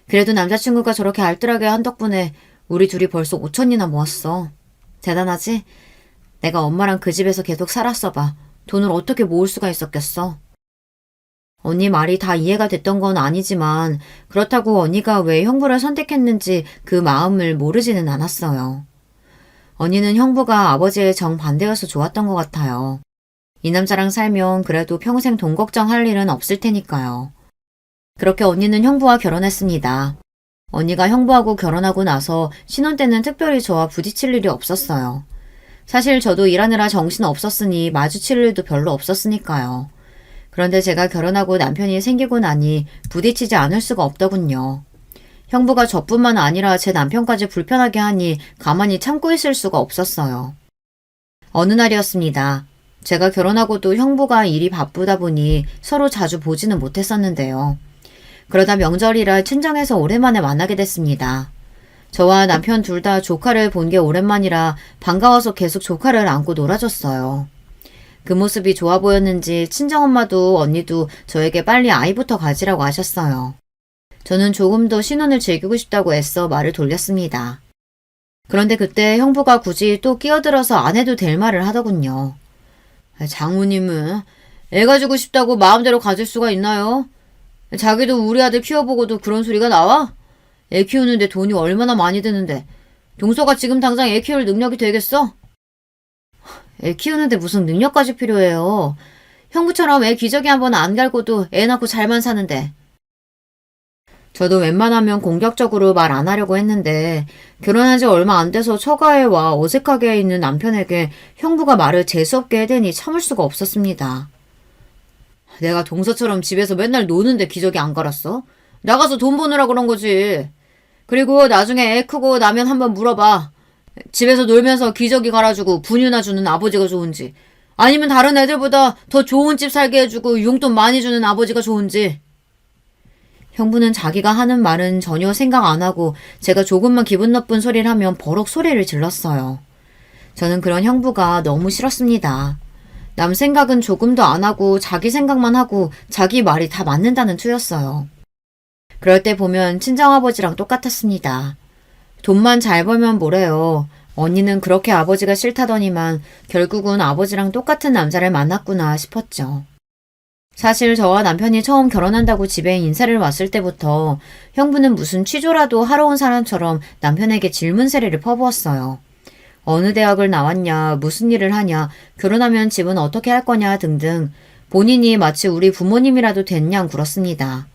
그래도 남자친구가 저렇게 알뜰하게 한 덕분에 우리 둘이 벌써 5천이나 모았어. 대단하지? 내가 엄마랑 그 집에서 계속 살았어 봐. 돈을 어떻게 모을 수가 있었겠어. 언니 말이 다 이해가 됐던 건 아니지만 그렇다고 언니가 왜 형부를 선택했는지 그 마음을 모르지는 않았어요. 언니는 형부가 아버지의 정반대여서 좋았던 것 같아요. 이 남자랑 살면 그래도 평생 돈 걱정할 일은 없을 테니까요. 그렇게 언니는 형부와 결혼했습니다. 언니가 형부하고 결혼하고 나서 신혼 때는 특별히 저와 부딪힐 일이 없었어요. 사실 저도 일하느라 정신 없었으니 마주칠 일도 별로 없었으니까요. 그런데 제가 결혼하고 남편이 생기고 나니 부딪히지 않을 수가 없더군요. 형부가 저뿐만 아니라 제 남편까지 불편하게 하니 가만히 참고 있을 수가 없었어요. 어느 날이었습니다. 제가 결혼하고도 형부가 일이 바쁘다 보니 서로 자주 보지는 못했었는데요. 그러다 명절이라 친정에서 오랜만에 만나게 됐습니다. 저와 남편 둘 다 조카를 본 게 오랜만이라 반가워서 계속 조카를 안고 놀아줬어요. 그 모습이 좋아 보였는지 친정엄마도 언니도 저에게 빨리 아이부터 가지라고 하셨어요. 저는 조금 더 신혼을 즐기고 싶다고 애써 말을 돌렸습니다. 그런데 그때 형부가 굳이 또 끼어들어서 안 해도 될 말을 하더군요. 장모님은 애 가지고 싶다고 마음대로 가질 수가 있나요? 자기도 우리 아들 키워보고도 그런 소리가 나와? 애 키우는데 돈이 얼마나 많이 드는데 동서가 지금 당장 애 키울 능력이 되겠어? 애 키우는데 무슨 능력까지 필요해요. 형부처럼 애 기저귀 한번 안 갈고도 애 낳고 잘만 사는데. 저도 웬만하면 공격적으로 말 안 하려고 했는데 결혼한 지 얼마 안 돼서 처가에 와 어색하게 있는 남편에게 형부가 말을 재수없게 해대니 참을 수가 없었습니다. 내가 동서처럼 집에서 맨날 노는데 기저귀 안 갈았어? 나가서 돈 버느라 그런 거지. 그리고 나중에 애 크고 나면 한번 물어봐. 집에서 놀면서 기저귀 갈아주고 분유나 주는 아버지가 좋은지, 아니면 다른 애들보다 더 좋은 집 살게 해주고 용돈 많이 주는 아버지가 좋은지. 형부는 자기가 하는 말은 전혀 생각 안 하고 제가 조금만 기분 나쁜 소리를 하면 버럭 소리를 질렀어요. 저는 그런 형부가 너무 싫었습니다. 남 생각은 조금도 안 하고 자기 생각만 하고 자기 말이 다 맞는다는 투였어요. 그럴 때 보면 친정아버지랑 똑같았습니다. 돈만 잘 벌면 뭐래요. 언니는 그렇게 아버지가 싫다더니만 결국은 아버지랑 똑같은 남자를 만났구나 싶었죠. 사실 저와 남편이 처음 결혼한다고 집에 인사를 왔을 때부터 형부는 무슨 취조라도 하러 온 사람처럼 남편에게 질문 세례를 퍼부었어요. 어느 대학을 나왔냐, 무슨 일을 하냐, 결혼하면 집은 어떻게 할 거냐 등등 본인이 마치 우리 부모님이라도 됐냐 굴었습니다.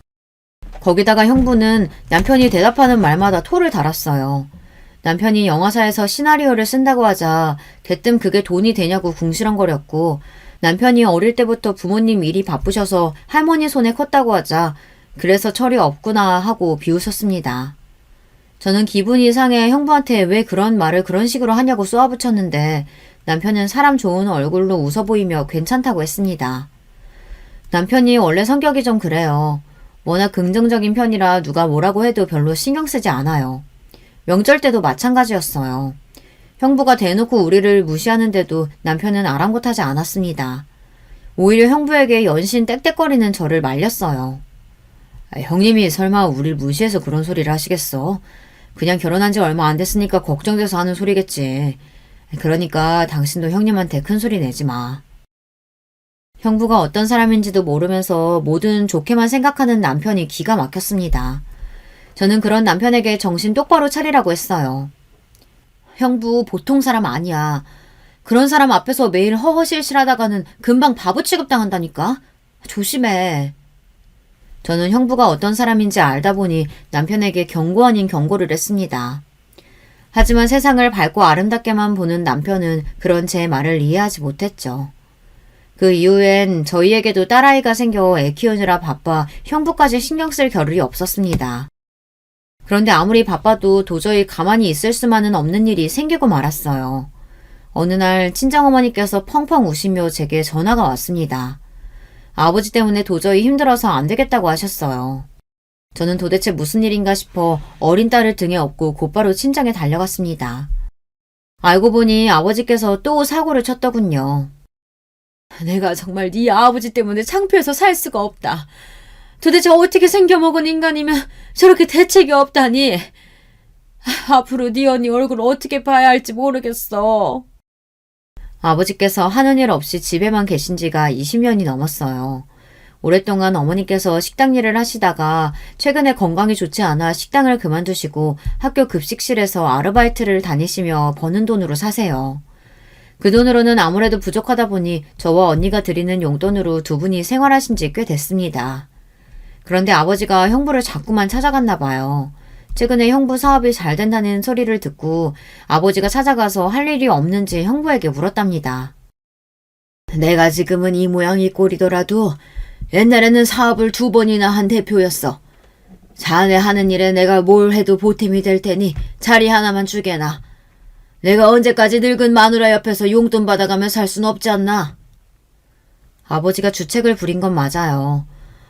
거기다가 형부는 남편이 대답하는 말마다 토를 달았어요. 남편이 영화사에서 시나리오를 쓴다고 하자 대뜸 그게 돈이 되냐고 궁시렁거렸고, 남편이 어릴 때부터 부모님 일이 바쁘셔서 할머니 손에 컸다고 하자 그래서 철이 없구나 하고 비웃었습니다. 저는 기분이 상해 형부한테 왜 그런 말을 그런 식으로 하냐고 쏘아붙였는데 남편은 사람 좋은 얼굴로 웃어 보이며 괜찮다고 했습니다. 남편이 원래 성격이 좀 그래요. 워낙 긍정적인 편이라 누가 뭐라고 해도 별로 신경 쓰지 않아요. 명절 때도 마찬가지였어요. 형부가 대놓고 우리를 무시하는데도 남편은 아랑곳하지 않았습니다. 오히려 형부에게 연신 떽떽거리는 저를 말렸어요. 형님이 설마 우릴 무시해서 그런 소리를 하시겠어? 그냥 결혼한 지 얼마 안 됐으니까 걱정돼서 하는 소리겠지. 그러니까 당신도 형님한테 큰 소리 내지 마. 형부가 어떤 사람인지도 모르면서 뭐든 좋게만 생각하는 남편이 기가 막혔습니다. 저는 그런 남편에게 정신 똑바로 차리라고 했어요. 형부 보통 사람 아니야. 그런 사람 앞에서 매일 허허실실하다가는 금방 바보 취급당한다니까. 조심해. 저는 형부가 어떤 사람인지 알다 보니 남편에게 경고 아닌 경고를 했습니다. 하지만 세상을 밝고 아름답게만 보는 남편은 그런 제 말을 이해하지 못했죠. 그 이후엔 저희에게도 딸아이가 생겨 애 키우느라 바빠 형부까지 신경 쓸 겨를이 없었습니다. 그런데 아무리 바빠도 도저히 가만히 있을 수만은 없는 일이 생기고 말았어요. 어느 날 친정어머니께서 펑펑 우시며 제게 전화가 왔습니다. 아버지 때문에 도저히 힘들어서 안 되겠다고 하셨어요. 저는 도대체 무슨 일인가 싶어 어린 딸을 등에 업고 곧바로 친정에 달려갔습니다. 알고 보니 아버지께서 또 사고를 쳤더군요. 내가 정말 네 아버지 때문에 창피해서 살 수가 없다. 도대체 어떻게 생겨먹은 인간이면 저렇게 대책이 없다니. 앞으로 네 언니 얼굴 어떻게 봐야 할지 모르겠어. 아버지께서 하는 일 없이 집에만 계신 지가 20년이 넘었어요. 오랫동안 어머니께서 식당 일을 하시다가 최근에 건강이 좋지 않아 식당을 그만두시고 학교 급식실에서 아르바이트를 다니시며 버는 돈으로 사세요. 그 돈으로는 아무래도 부족하다 보니 저와 언니가 드리는 용돈으로 두 분이 생활하신 지 꽤 됐습니다. 그런데 아버지가 형부를 자꾸만 찾아갔나 봐요. 최근에 형부 사업이 잘 된다는 소리를 듣고 아버지가 찾아가서 할 일이 없는지 형부에게 물었답니다. 내가 지금은 이 모양 이 꼴이더라도 옛날에는 사업을 2번이나 한 대표였어. 자네 하는 일에 내가 뭘 해도 보탬이 될 테니 자리 하나만 주게나. 내가 언제까지 늙은 마누라 옆에서 용돈 받아가며 살 순 없지 않나? 아버지가 주책을 부린 건 맞아요.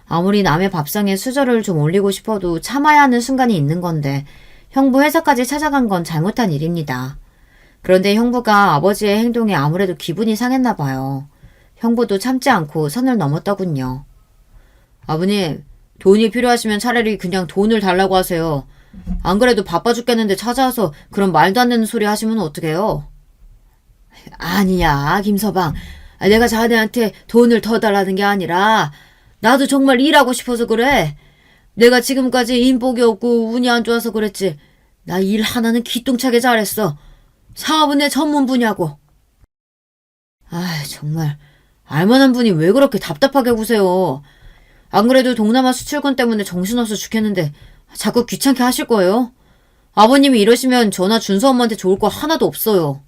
아무리 남의 밥상에 수저를 좀 올리고 싶어도 참아야 하는 순간이 있는 건데 형부 회사까지 찾아간 건 잘못한 일입니다. 그런데 형부가 아버지의 행동에 아무래도 기분이 상했나 봐요. 형부도 참지 않고 선을 넘었더군요. 아버님, 돈이 필요하시면 차라리 그냥 돈을 달라고 하세요. 안 그래도 바빠 죽겠는데 찾아와서 그런 말도 안 되는 소리 하시면 어떡해요? 아니야, 김서방. 내가 자네한테 돈을 더 달라는 게 아니라 나도 정말 일하고 싶어서 그래. 내가 지금까지 인복이 없고 운이 안 좋아서 그랬지. 나 일 하나는 기똥차게 잘했어. 사업은 내 전문 분야고. 아, 정말 알만한 분이 왜 그렇게 답답하게 구세요. 안 그래도 동남아 수출권 때문에 정신없어 죽겠는데 자꾸 귀찮게 하실 거예요? 아버님이 이러시면 저나 준서 엄마한테 좋을 거 하나도 없어요.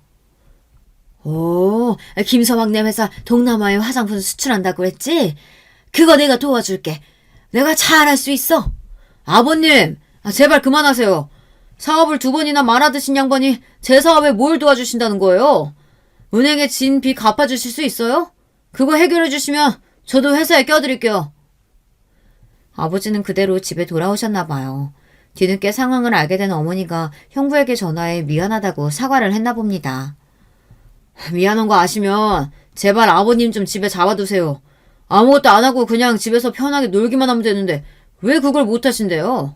오, 김서방네 회사 동남아에 화장품 수출한다고 했지? 그거 내가 도와줄게. 내가 잘할 수 있어. 아버님, 제발 그만하세요. 사업을 2번이나 말아드신 양반이 제 사업에 뭘 도와주신다는 거예요? 은행에 진 빚 갚아주실 수 있어요? 그거 해결해 주시면 저도 회사에 껴드릴게요. 아버지는 그대로 집에 돌아오셨나 봐요. 뒤늦게 상황을 알게 된 어머니가 형부에게 전화해 미안하다고 사과를 했나 봅니다. 미안한 거 아시면 제발 아버님 좀 집에 잡아두세요. 아무것도 안 하고 그냥 집에서 편하게 놀기만 하면 되는데 왜 그걸 못 하신대요?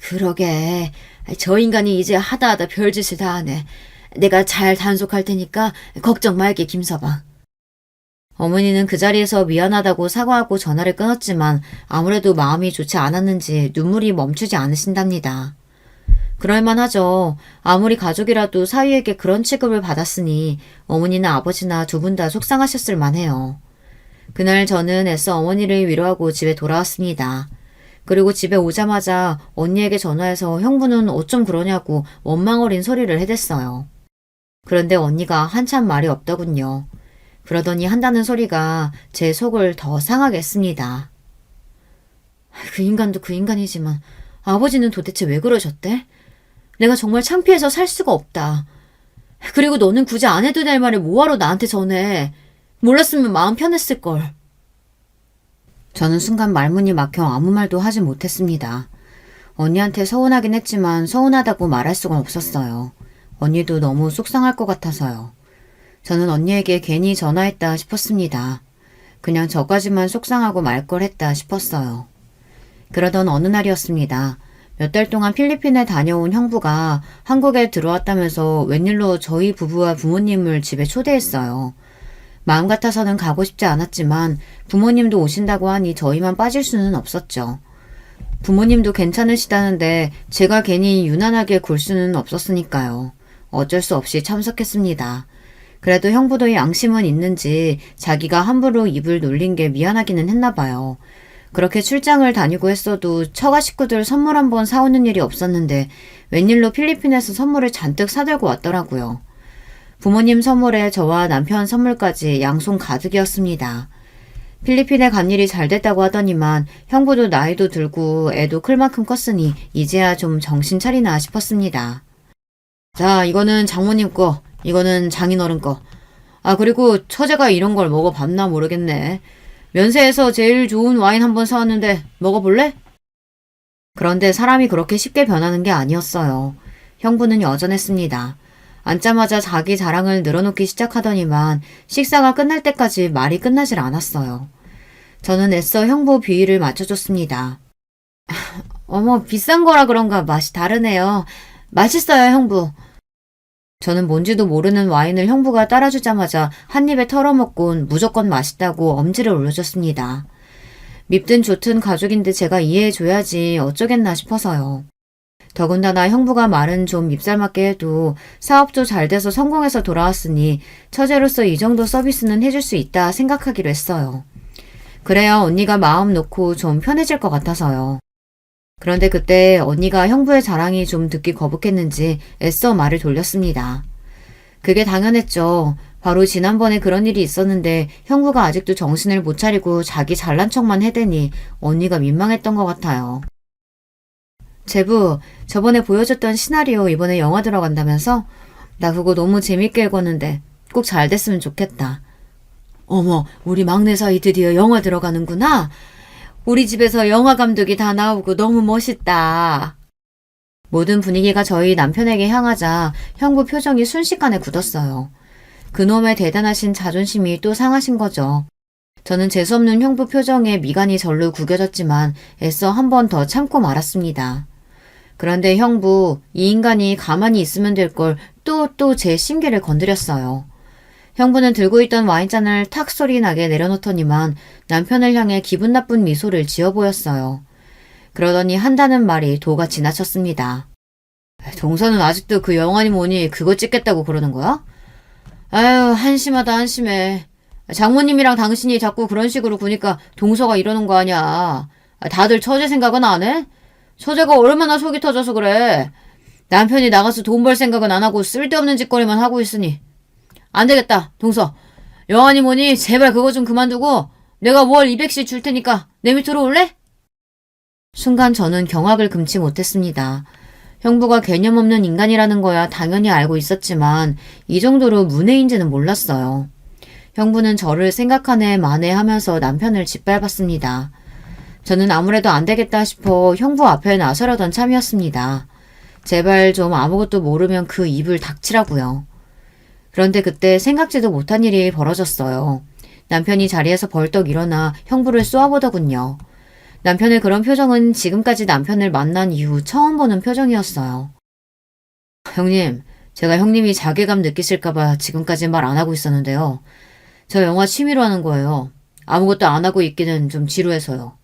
그러게. 저 인간이 이제 하다 별짓을 다 하네. 내가 잘 단속할 테니까 걱정 말게, 김서방. 어머니는 그 자리에서 미안하다고 사과하고 전화를 끊었지만 아무래도 마음이 좋지 않았는지 눈물이 멈추지 않으신답니다. 그럴만하죠. 아무리 가족이라도 사위에게 그런 취급을 받았으니 어머니나 아버지나 2분 다 속상하셨을 만해요. 그날 저는 애써 어머니를 위로하고 집에 돌아왔습니다. 그리고 집에 오자마자 언니에게 전화해서 형부는 어쩜 그러냐고 원망어린 소리를 해댔어요. 그런데 언니가 한참 말이 없더군요. 그러더니 한다는 소리가 제 속을 더 상하게 했습니다. 그 인간도 그 인간이지만 아버지는 도대체 왜 그러셨대? 내가 정말 창피해서 살 수가 없다. 그리고 너는 굳이 안 해도 될 말을 뭐하러 나한테 전해. 몰랐으면 마음 편했을걸. 저는 순간 말문이 막혀 아무 말도 하지 못했습니다. 언니한테 서운하긴 했지만 서운하다고 말할 수가 없었어요. 언니도 너무 속상할 것 같아서요. 저는 언니에게 괜히 전화했다 싶었습니다. 그냥 저까지만 속상하고 말 걸 했다 싶었어요. 그러던 어느 날이었습니다. 몇 달 동안 필리핀에 다녀온 형부가 한국에 들어왔다면서 웬일로 저희 부부와 부모님을 집에 초대했어요. 마음 같아서는 가고 싶지 않았지만 부모님도 오신다고 하니 저희만 빠질 수는 없었죠. 부모님도 괜찮으시다는데 제가 괜히 유난하게 굴 수는 없었으니까요. 어쩔 수 없이 참석했습니다. 그래도 형부도 양심은 있는지 자기가 함부로 입을 놀린 게 미안하기는 했나 봐요. 그렇게 출장을 다니고 했어도 처가 식구들 선물 한번 사오는 일이 없었는데 웬일로 필리핀에서 선물을 잔뜩 사들고 왔더라고요. 부모님 선물에 저와 남편 선물까지 양손 가득이었습니다. 필리핀에 간 일이 잘 됐다고 하더니만 형부도 나이도 들고 애도 클 만큼 컸으니 이제야 좀 정신 차리나 싶었습니다. 자, 이거는 장모님 거, 이거는 장인어른 거. 그리고 처제가 이런 걸 먹어봤나 모르겠네. 면세에서 제일 좋은 와인 한번 사왔는데 먹어볼래? 그런데 사람이 그렇게 쉽게 변하는 게 아니었어요. 형부는 여전했습니다. 앉자마자 자기 자랑을 늘어놓기 시작하더니만 식사가 끝날 때까지 말이 끝나질 않았어요. 저는 애써 형부 비위를 맞춰줬습니다. 어머, 비싼 거라 그런가 맛이 다르네요. 맛있어요, 형부. 저는 뭔지도 모르는 와인을 형부가 따라주자마자 한 입에 털어먹곤 무조건 맛있다고 엄지를 올려줬습니다. 밉든 좋든 가족인데 제가 이해해줘야지 어쩌겠나 싶어서요. 더군다나 형부가 말은 좀 밉살맞게 해도 사업도 잘 돼서 성공해서 돌아왔으니 처제로서 이 정도 서비스는 해줄 수 있다 생각하기로 했어요. 그래야 언니가 마음 놓고 좀 편해질 것 같아서요. 그런데 그때 언니가 형부의 자랑이 좀 듣기 거북했는지 애써 말을 돌렸습니다. 그게 당연했죠. 바로 지난번에 그런 일이 있었는데 형부가 아직도 정신을 못 차리고 자기 잘난 척만 해대니 언니가 민망했던 것 같아요. 제부, 저번에 보여줬던 시나리오 이번에 영화 들어간다면서? 나 그거 너무 재밌게 읽었는데 꼭 잘 됐으면 좋겠다. 어머, 우리 막내 사이 드디어 영화 들어가는구나. 우리 집에서 영화 감독이 다 나오고 너무 멋있다. 모든 분위기가 저희 남편에게 향하자 형부 표정이 순식간에 굳었어요. 그놈의 대단하신 자존심이 또 상하신 거죠. 저는 재수없는 형부 표정에 미간이 절로 구겨졌지만 애써 한 번 더 참고 말았습니다. 그런데 형부, 이 인간이 가만히 있으면 될 걸 또 제 심기를 건드렸어요. 형부는 들고 있던 와인잔을 탁 소리 나게 내려놓더니만 남편을 향해 기분 나쁜 미소를 지어 보였어요. 그러더니 한다는 말이 도가 지나쳤습니다. 동서는 아직도 그 영화니 뭐니 그거 찍겠다고 그러는 거야? 아유, 한심하다 한심해. 장모님이랑 당신이 자꾸 그런 식으로 구니까 동서가 이러는 거 아니야. 다들 처제 생각은 안 해? 처제가 얼마나 속이 터져서 그래. 남편이 나가서 돈 벌 생각은 안 하고 쓸데없는 짓거리만 하고 있으니. 안 되겠다, 동서. 영화니 뭐니 제발 그거 좀 그만두고 내가 월 200씩 줄 테니까 내 밑으로 올래? 순간 저는 경악을 금치 못했습니다. 형부가 개념 없는 인간이라는 거야 당연히 알고 있었지만 이 정도로 문외인지는 몰랐어요. 형부는 저를 생각하네 만회하면서 남편을 짓밟았습니다. 저는 아무래도 안 되겠다 싶어 형부 앞에 나서려던 참이었습니다. 제발 좀 아무것도 모르면 그 입을 닥치라고요. 그런데 그때 생각지도 못한 일이 벌어졌어요. 남편이 자리에서 벌떡 일어나 형부를 쏘아보더군요. 남편의 그런 표정은 지금까지 남편을 만난 이후 처음 보는 표정이었어요. 형님, 제가 형님이 자괴감 느끼실까봐 지금까지 말 안 하고 있었는데요. 저 영화 취미로 하는 거예요. 아무것도 안 하고 있기는 좀 지루해서요.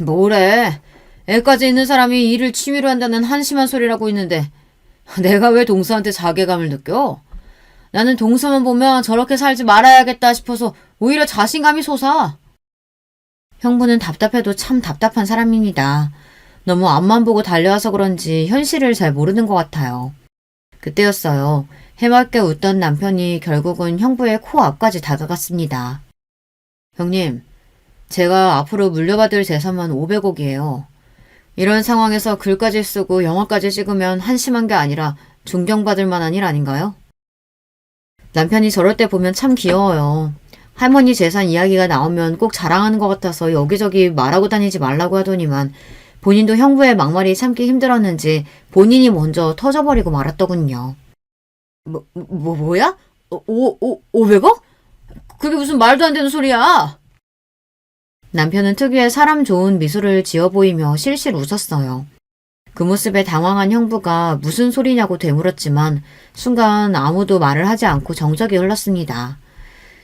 뭐래? 애까지 있는 사람이 일을 취미로 한다는 한심한 소리라고 있는데 내가 왜 동서한테 자괴감을 느껴? 나는 동서만 보면 저렇게 살지 말아야겠다 싶어서 오히려 자신감이 솟아. 형부는 답답해도 참 답답한 사람입니다. 너무 앞만 보고 달려와서 그런지 현실을 잘 모르는 것 같아요. 그때였어요. 해맑게 웃던 남편이 결국은 형부의 코앞까지 다가갔습니다. 형님, 제가 앞으로 물려받을 재산만 500억이에요. 이런 상황에서 글까지 쓰고 영화까지 찍으면 한심한 게 아니라 존경받을 만한 일 아닌가요? 남편이 저럴 때 보면 참 귀여워요. 할머니 재산 이야기가 나오면 꼭 자랑하는 것 같아서 여기저기 말하고 다니지 말라고 하더니만 본인도 형부의 막말이 참기 힘들었는지 본인이 먼저 터져버리고 말았더군요. 뭐야? 500억? 그게 무슨 말도 안 되는 소리야? 남편은 특유의 사람 좋은 미소를 지어 보이며 실실 웃었어요. 그 모습에 당황한 형부가 무슨 소리냐고 되물었지만 순간 아무도 말을 하지 않고 정적이 흘렀습니다.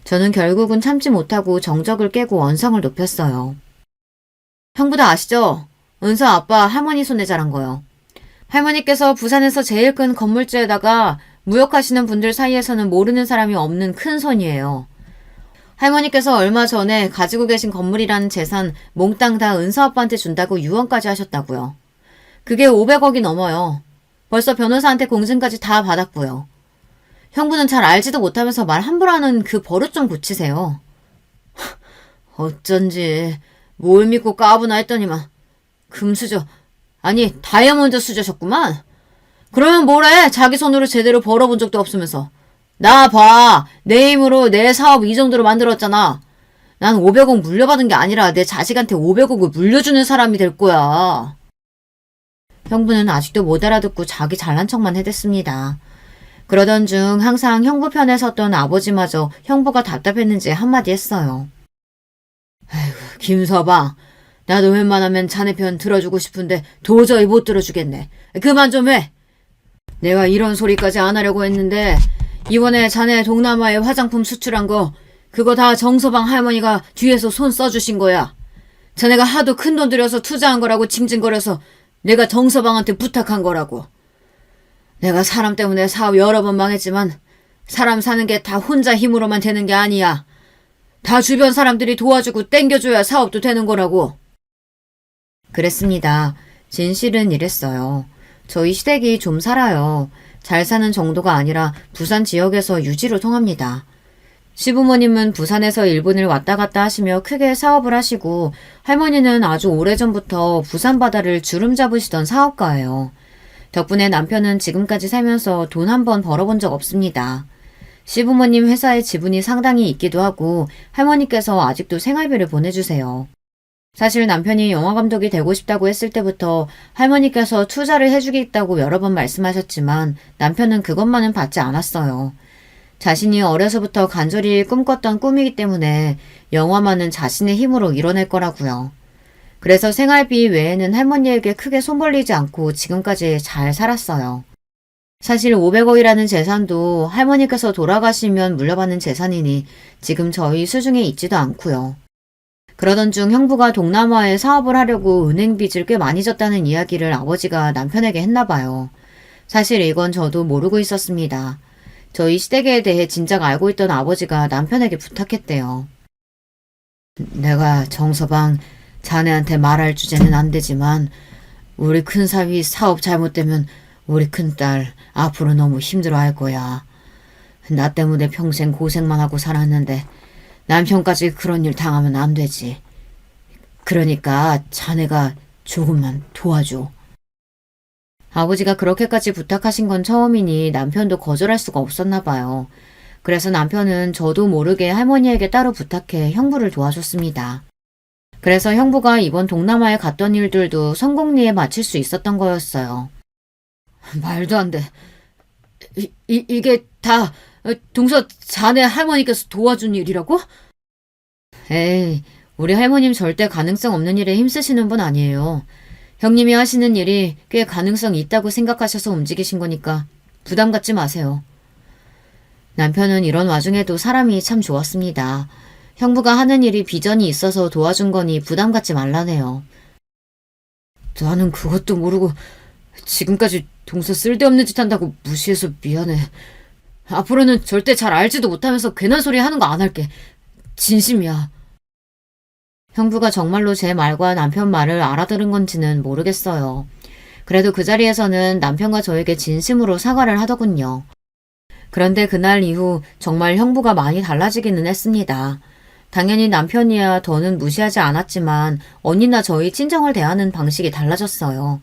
저는 결국은 참지 못하고 정적을 깨고 언성을 높였어요. 형부도 아시죠? 은서 아빠 할머니 손에 자란 거요. 할머니께서 부산에서 제일 큰 건물주에다가 무역하시는 분들 사이에서는 모르는 사람이 없는 큰 손이에요. 할머니께서 얼마 전에 가지고 계신 건물이라는 재산 몽땅 다 은서 아빠한테 준다고 유언까지 하셨다고요. 그게 500억이 넘어요. 벌써 변호사한테 공증까지 다 받았고요. 형부는 잘 알지도 못하면서 말 함부로 하는 그 버릇 좀 고치세요. 어쩐지 뭘 믿고 까부나 했더니만 금수저 아니 다이아몬드 수저셨구만. 그러면 뭐래? 자기 손으로 제대로 벌어본 적도 없으면서. 나 봐. 내 힘으로 내 사업 이 정도로 만들었잖아. 난 500억 물려받은 게 아니라 내 자식한테 500억을 물려주는 사람이 될 거야. 형부는 아직도 못 알아듣고 자기 잘난 척만 해댔습니다. 그러던 중 항상 형부 편에 섰던 아버지마저 형부가 답답했는지 한마디 했어요. 아이고, 김서방. 나도 웬만하면 자네 편 들어주고 싶은데 도저히 못 들어주겠네. 그만 좀 해. 내가 이런 소리까지 안 하려고 했는데 이번에 자네 동남아에 화장품 수출한 거 그거 다 정서방 할머니가 뒤에서 손 써주신 거야. 자네가 하도 큰 돈 들여서 투자한 거라고 징징거려서 내가 정서방한테 부탁한 거라고. 내가 사람 때문에 사업 여러 번 망했지만 사람 사는 게 다 혼자 힘으로만 되는 게 아니야. 다 주변 사람들이 도와주고 땡겨줘야 사업도 되는 거라고. 그랬습니다. 진실은 이랬어요. 저희 시댁이 좀 살아요. 잘 사는 정도가 아니라 부산 지역에서 유지로 통합니다. 시부모님은 부산에서 일본을 왔다 갔다 하시며 크게 사업을 하시고 할머니는 아주 오래전부터 부산 바다를 주름 잡으시던 사업가예요. 덕분에 남편은 지금까지 살면서 돈 한 번 벌어본 적 없습니다. 시부모님 회사에 지분이 상당히 있기도 하고 할머니께서 아직도 생활비를 보내주세요. 사실 남편이 영화감독이 되고 싶다고 했을 때부터 할머니께서 투자를 해주겠다고 여러 번 말씀하셨지만 남편은 그것만은 받지 않았어요. 자신이 어려서부터 간절히 꿈꿨던 꿈이기 때문에 영화만은 자신의 힘으로 이뤄낼 거라고요. 그래서 생활비 외에는 할머니에게 크게 손 벌리지 않고 지금까지 잘 살았어요. 사실 500억이라는 재산도 할머니께서 돌아가시면 물려받는 재산이니 지금 저희 수중에 있지도 않고요. 그러던 중 형부가 동남아에 사업을 하려고 은행 빚을 꽤 많이 졌다는 이야기를 아버지가 남편에게 했나 봐요. 사실 이건 저도 모르고 있었습니다. 저희 시댁에 대해 진작 알고 있던 아버지가 남편에게 부탁했대요. 내가 정서방 자네한테 말할 주제는 안 되지만 우리 큰사위 사업 잘못되면 우리 큰딸 앞으로 너무 힘들어할 거야. 나 때문에 평생 고생만 하고 살았는데 남편까지 그런 일 당하면 안 되지. 그러니까 자네가 조금만 도와줘. 아버지가 그렇게까지 부탁하신 건 처음이니 남편도 거절할 수가 없었나 봐요. 그래서 남편은 저도 모르게 할머니에게 따로 부탁해 형부를 도와줬습니다. 그래서 형부가 이번 동남아에 갔던 일들도 성공리에 마칠 수 있었던 거였어요. 말도 안 돼. 이게 다 동서 자네 할머니께서 도와준 일이라고? 에이, 우리 할머님 절대 가능성 없는 일에 힘쓰시는 분 아니에요. 형님이 하시는 일이 꽤 가능성이 있다고 생각하셔서 움직이신 거니까 부담 갖지 마세요. 남편은 이런 와중에도 사람이 참 좋았습니다. 형부가 하는 일이 비전이 있어서 도와준 거니 부담 갖지 말라네요. 나는 그것도 모르고 지금까지 동서 쓸데없는 짓 한다고 무시해서 미안해. 앞으로는 절대 잘 알지도 못하면서 괜한 소리 하는 거 안 할게. 진심이야. 형부가 정말로 제 말과 남편 말을 알아들은 건지는 모르겠어요. 그래도 그 자리에서는 남편과 저에게 진심으로 사과를 하더군요. 그런데 그날 이후 정말 형부가 많이 달라지기는 했습니다. 당연히 남편이야 더는 무시하지 않았지만 언니나 저희 친정을 대하는 방식이 달라졌어요.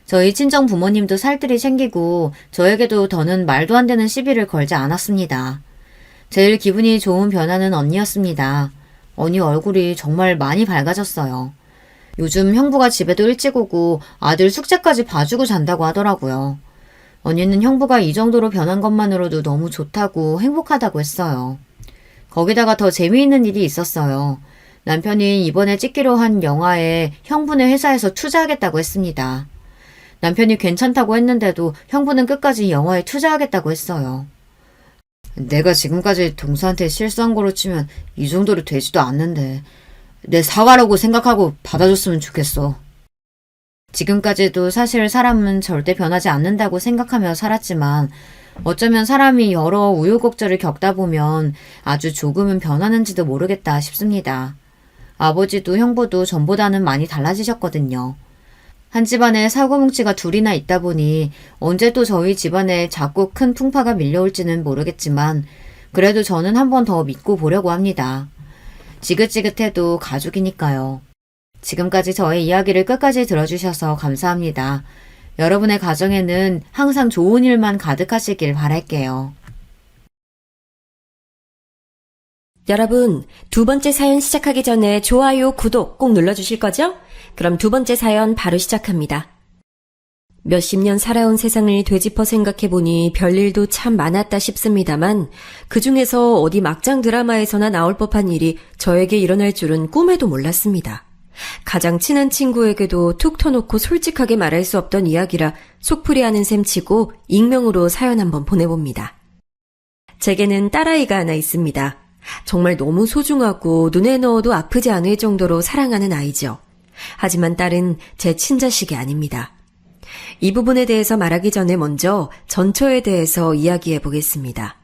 저희 친정 부모님도 살뜰히 챙기고 저에게도 더는 말도 안 되는 시비를 걸지 않았습니다. 제일 기분이 좋은 변화는 언니였습니다. 언니 얼굴이 정말 많이 밝아졌어요. 요즘 형부가 집에도 일찍 오고 아들 숙제까지 봐주고 잔다고 하더라고요. 언니는 형부가 이 정도로 변한 것만으로도 너무 좋다고 행복하다고 했어요. 거기다가 더 재미있는 일이 있었어요. 남편이 이번에 찍기로 한 영화에 형부네 회사에서 투자하겠다고 했습니다. 남편이 괜찮다고 했는데도 형부는 끝까지 영화에 투자하겠다고 했어요. 내가 지금까지 동서한테 실수한 거로 치면 이 정도로 되지도 않는데 내 사과라고 생각하고 받아줬으면 좋겠어. 지금까지도 사실 사람은 절대 변하지 않는다고 생각하며 살았지만 어쩌면 사람이 여러 우여곡절을 겪다 보면 아주 조금은 변하는지도 모르겠다 싶습니다. 아버지도 형부도 전보다는 많이 달라지셨거든요. 한 집안에 사고뭉치가 둘이나 있다 보니 언제 또 저희 집안에 자꾸 큰 풍파가 밀려올지는 모르겠지만 그래도 저는 한 번 더 믿고 보려고 합니다. 지긋지긋해도 가족이니까요. 지금까지 저의 이야기를 끝까지 들어주셔서 감사합니다. 여러분의 가정에는 항상 좋은 일만 가득하시길 바랄게요.
여러분, 두 번째 사연 시작하기 전에 좋아요, 구독 꼭 눌러주실 거죠? 그럼 두 번째 사연 바로 시작합니다. 몇십 년 살아온 세상을 되짚어 생각해보니 별일도 참 많았다 싶습니다만 그 중에서 어디 막장 드라마에서나 나올 법한 일이 저에게 일어날 줄은 꿈에도 몰랐습니다. 가장 친한 친구에게도 툭 터놓고 솔직하게 말할 수 없던 이야기라 속풀이하는 셈 치고 익명으로 사연 한번 보내봅니다. 제게는 딸아이가 하나 있습니다. 정말 너무 소중하고 눈에 넣어도 아프지 않을 정도로 사랑하는 아이죠. 하지만 딸은 제 친자식이 아닙니다. 이 부분에 대해서 말하기 전에 먼저 전처에 대해서 이야기해 보겠습니다.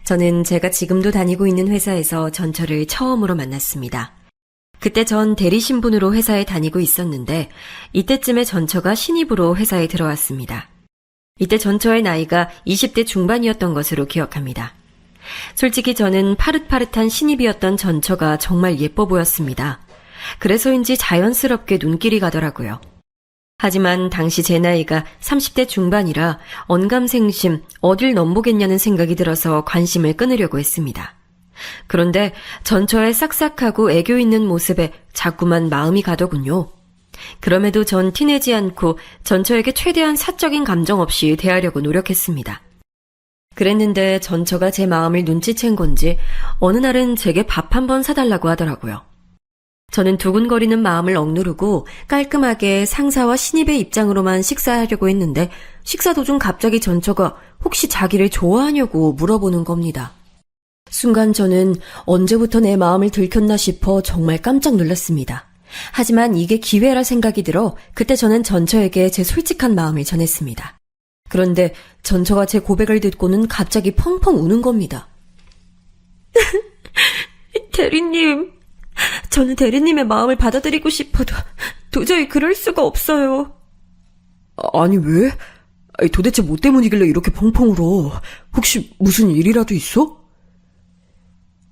저는 제가 지금도 다니고 있는 회사에서 전처를 처음으로 만났습니다. 그때 전 대리신분으로 회사에 다니고 있었는데 이때쯤에 전처가 신입으로 회사에 들어왔습니다. 이때 전처의 나이가 20대 중반이었던 것으로 기억합니다. 솔직히 저는 파릇파릇한 신입이었던 전처가 정말 예뻐 보였습니다. 그래서인지 자연스럽게 눈길이 가더라고요. 하지만 당시 제 나이가 30대 중반이라 언감생심 어딜 넘보겠냐는 생각이 들어서 관심을 끊으려고 했습니다. 그런데 전처의 싹싹하고 애교 있는 모습에 자꾸만 마음이 가더군요. 그럼에도 전 티내지 않고 전처에게 최대한 사적인 감정 없이 대하려고 노력했습니다. 그랬는데 전처가 제 마음을 눈치챈 건지 어느 날은 제게 밥 한 번 사달라고 하더라고요. 저는 두근거리는 마음을 억누르고 깔끔하게 상사와 신입의 입장으로만 식사하려고 했는데 식사 도중 갑자기 전처가 혹시 자기를 좋아하냐고 물어보는 겁니다. 순간 저는 언제부터 내 마음을 들켰나 싶어 정말 깜짝 놀랐습니다. 하지만 이게 기회라 생각이 들어 그때 저는 전처에게 제 솔직한 마음을 전했습니다. 그런데 전처가 제 고백을 듣고는 갑자기 펑펑 우는 겁니다. 대리님, 저는 대리님의 마음을 받아들이고 싶어도 도저히 그럴 수가 없어요.
아니 왜? 도대체 뭐 때문이길래 이렇게 펑펑 울어? 혹시 무슨 일이라도 있어?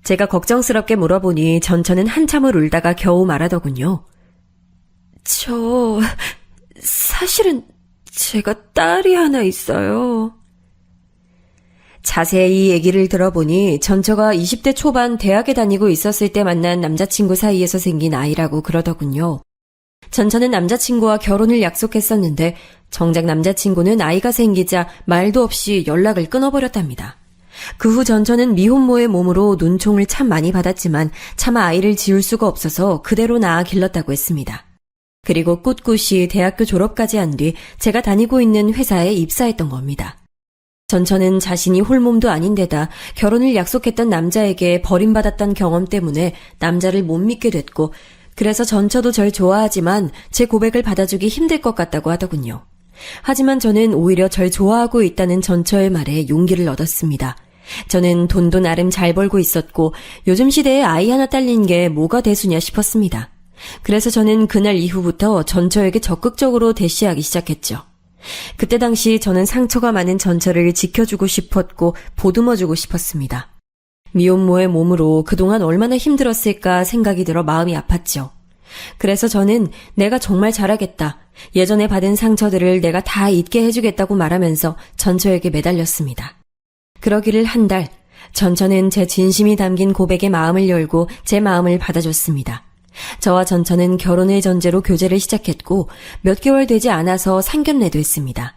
제가 걱정스럽게 물어보니 전처는 한참을 울다가 겨우 말하더군요. 사실은 제가 딸이 하나 있어요. 자세히 얘기를 들어보니 전처가 20대 초반 대학에 다니고 있었을 때 만난 남자친구 사이에서 생긴 아이라고 그러더군요. 전처는 남자친구와 결혼을 약속했었는데 정작 남자친구는 아이가 생기자 말도 없이 연락을 끊어버렸답니다. 그 후 전처는 미혼모의 몸으로 눈총을 참 많이 받았지만 차마 아이를 지울 수가 없어서 그대로 낳아 길렀다고 했습니다. 그리고 꿋꿋이 대학교 졸업까지 한 뒤 제가 다니고 있는 회사에 입사했던 겁니다. 전처는 자신이 홀몸도 아닌데다 결혼을 약속했던 남자에게 버림받았던 경험 때문에 남자를 못 믿게 됐고 그래서 전처도 절 좋아하지만 제 고백을 받아주기 힘들 것 같다고 하더군요. 하지만 저는 오히려 절 좋아하고 있다는 전처의 말에 용기를 얻었습니다. 저는 돈도 나름 잘 벌고 있었고 요즘 시대에 아이 하나 딸린 게 뭐가 대수냐 싶었습니다. 그래서 저는 그날 이후부터 전처에게 적극적으로 대시하기 시작했죠. 그때 당시 저는 상처가 많은 전처를 지켜주고 싶었고 보듬어주고 싶었습니다. 미혼모의 몸으로 그동안 얼마나 힘들었을까 생각이 들어 마음이 아팠죠. 그래서 저는 내가 정말 잘하겠다. 예전에 받은 상처들을 내가 다 잊게 해주겠다고 말하면서 전처에게 매달렸습니다. 그러기를 한 달, 전처는 제 진심이 담긴 고백에 마음을 열고 제 마음을 받아줬습니다. 저와 전처는 결혼을 전제로 교제를 시작했고 몇 개월 되지 않아서 상견례도 했습니다.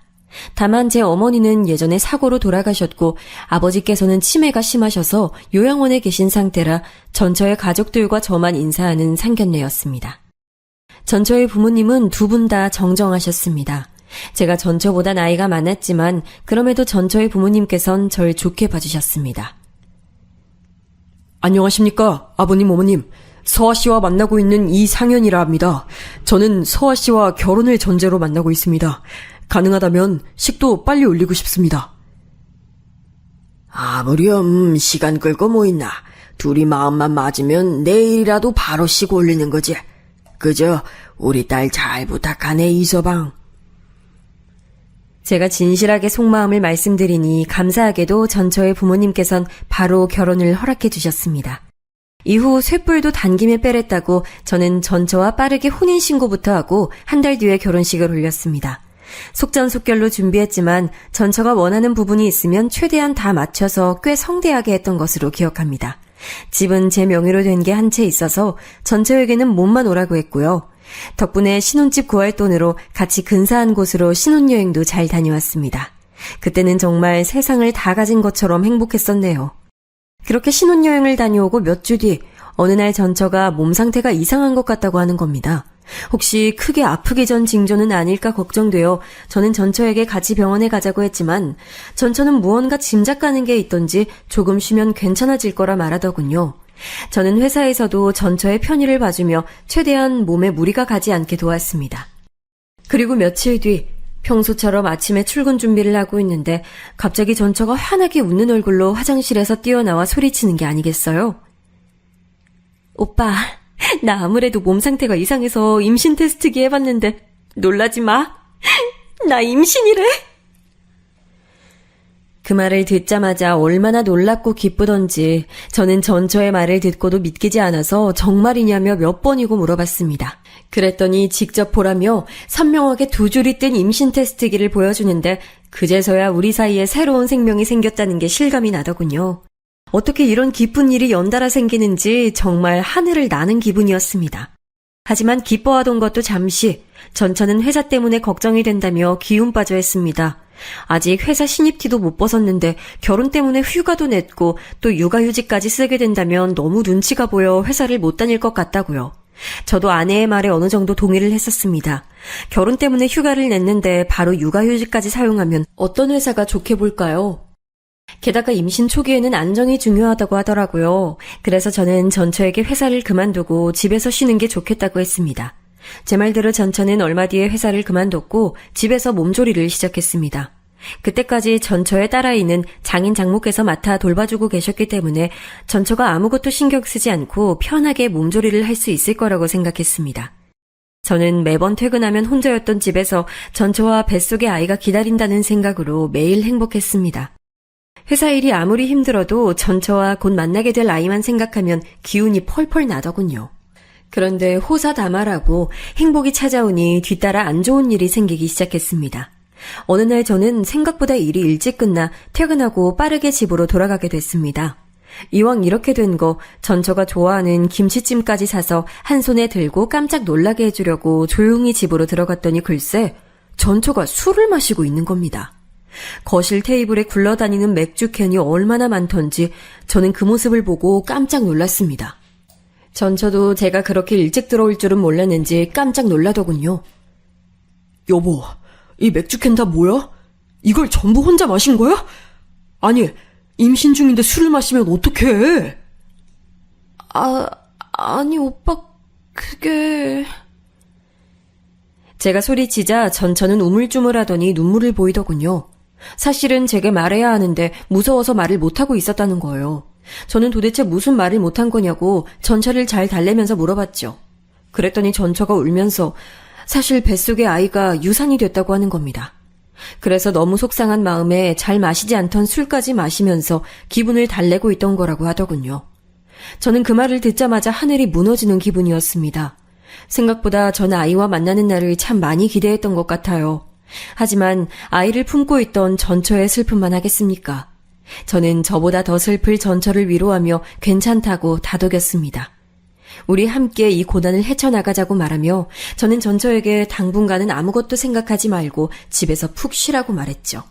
다만 제 어머니는 예전에 사고로 돌아가셨고 아버지께서는 치매가 심하셔서 요양원에 계신 상태라 전처의 가족들과 저만 인사하는 상견례였습니다. 전처의 부모님은 두 분 다 정정하셨습니다. 제가 전처보다 나이가 많았지만 그럼에도 전처의 부모님께선 절 좋게 봐주셨습니다.
안녕하십니까, 아버님, 어머님. 서아 씨와 만나고 있는 이상현이라 합니다. 저는 서아 씨와 결혼을 전제로 만나고 있습니다. 가능하다면 식도 빨리 올리고 싶습니다. 아무렴, 시간 끌고 뭐 있나. 둘이 마음만 맞으면 내일이라도 바로 식 올리는 거지. 그저 우리 딸 잘 부탁하네, 이서방.
제가 진실하게 속마음을 말씀드리니 감사하게도 전처의 부모님께선 바로 결혼을 허락해 주셨습니다. 이후 쇳불도 단김에 빼랬다고 저는 전처와 빠르게 혼인신고부터 하고 한 달 뒤에 결혼식을 올렸습니다. 속전속결로 준비했지만 전처가 원하는 부분이 있으면 최대한 다 맞춰서 꽤 성대하게 했던 것으로 기억합니다. 집은 제 명의로 된 게 한 채 있어서 전처에게는 몸만 오라고 했고요. 덕분에 신혼집 구할 돈으로 같이 근사한 곳으로 신혼여행도 잘 다녀왔습니다. 그때는 정말 세상을 다 가진 것처럼 행복했었네요. 그렇게 신혼여행을 다녀오고 몇 주 뒤 어느 날 전처가 몸 상태가 이상한 것 같다고 하는 겁니다. 혹시 크게 아프기 전 징조는 아닐까 걱정되어 저는 전처에게 같이 병원에 가자고 했지만 전처는 무언가 짐작 가는 게 있던지 조금 쉬면 괜찮아질 거라 말하더군요. 저는 회사에서도 전처의 편의를 봐주며 최대한 몸에 무리가 가지 않게 도왔습니다. 그리고 며칠 뒤 평소처럼 아침에 출근 준비를 하고 있는데 갑자기 전처가 환하게 웃는 얼굴로 화장실에서 뛰어나와 소리치는 게 아니겠어요? 오빠, 나 아무래도 몸 상태가 이상해서 임신 테스트기 해봤는데 놀라지 마. 나 임신이래. 그 말을 듣자마자 얼마나 놀랍고 기쁘던지 저는 전처의 말을 듣고도 믿기지 않아서 정말이냐며 몇 번이고 물어봤습니다. 그랬더니 직접 보라며 선명하게 두 줄이 뜬 임신 테스트기를 보여주는데 그제서야 우리 사이에 새로운 생명이 생겼다는 게 실감이 나더군요. 어떻게 이런 기쁜 일이 연달아 생기는지 정말 하늘을 나는 기분이었습니다. 하지만 기뻐하던 것도 잠시, 전처는 회사 때문에 걱정이 된다며 기운 빠져 했습니다. 아직 회사 신입티도 못 벗었는데 결혼 때문에 휴가도 냈고 또 육아휴직까지 쓰게 된다면 너무 눈치가 보여 회사를 못 다닐 것 같다고요. 저도 아내의 말에 어느 정도 동의를 했었습니다. 결혼 때문에 휴가를 냈는데 바로 육아휴직까지 사용하면 어떤 회사가 좋게 볼까요? 게다가 임신 초기에는 안정이 중요하다고 하더라고요. 그래서 저는 전처에게 회사를 그만두고 집에서 쉬는 게 좋겠다고 했습니다. 제 말대로 전처는 얼마 뒤에 회사를 그만뒀고 집에서 몸조리를 시작했습니다. 그때까지 전처의 딸아이는 장인 장모께서 맡아 돌봐주고 계셨기 때문에 전처가 아무것도 신경 쓰지 않고 편하게 몸조리를 할 수 있을 거라고 생각했습니다. 저는 매번 퇴근하면 혼자였던 집에서 전처와 뱃속의 아이가 기다린다는 생각으로 매일 행복했습니다. 회사 일이 아무리 힘들어도 전처와 곧 만나게 될 아이만 생각하면 기운이 펄펄 나더군요. 그런데 호사다마라고 행복이 찾아오니 뒤따라 안 좋은 일이 생기기 시작했습니다. 어느 날 저는 생각보다 일이 일찍 끝나 퇴근하고 빠르게 집으로 돌아가게 됐습니다. 이왕 이렇게 된 거 전처가 좋아하는 김치찜까지 사서 한 손에 들고 깜짝 놀라게 해주려고 조용히 집으로 들어갔더니 글쎄 전처가 술을 마시고 있는 겁니다. 거실 테이블에 굴러다니는 맥주캔이 얼마나 많던지 저는 그 모습을 보고 깜짝 놀랐습니다. 전처도 제가 그렇게 일찍 들어올 줄은 몰랐는지 깜짝 놀라더군요.
여보, 이 맥주캔 다 뭐야? 이걸 전부 혼자 마신 거야? 아니, 임신 중인데 술을 마시면 어떡해?
아니 오빠 그게... 제가 소리치자 전처는 우물쭈물하더니 눈물을 보이더군요. 사실은 제게 말해야 하는데 무서워서 말을 못하고 있었다는 거예요. 저는 도대체 무슨 말을 못한 거냐고 전처를 잘 달래면서 물어봤죠. 그랬더니 전처가 울면서 사실 뱃속의 아이가 유산이 됐다고 하는 겁니다. 그래서 너무 속상한 마음에 잘 마시지 않던 술까지 마시면서 기분을 달래고 있던 거라고 하더군요. 저는 그 말을 듣자마자 하늘이 무너지는 기분이었습니다. 생각보다 전 아이와 만나는 날을 참 많이 기대했던 것 같아요. 하지만 아이를 품고 있던 전처의 슬픔만 하겠습니까? 저는 저보다 더 슬플 전처를 위로하며 괜찮다고 다독였습니다. 우리 함께 이 고난을 헤쳐나가자고 말하며 저는 전처에게 당분간은 아무것도 생각하지 말고 집에서 푹 쉬라고 말했죠.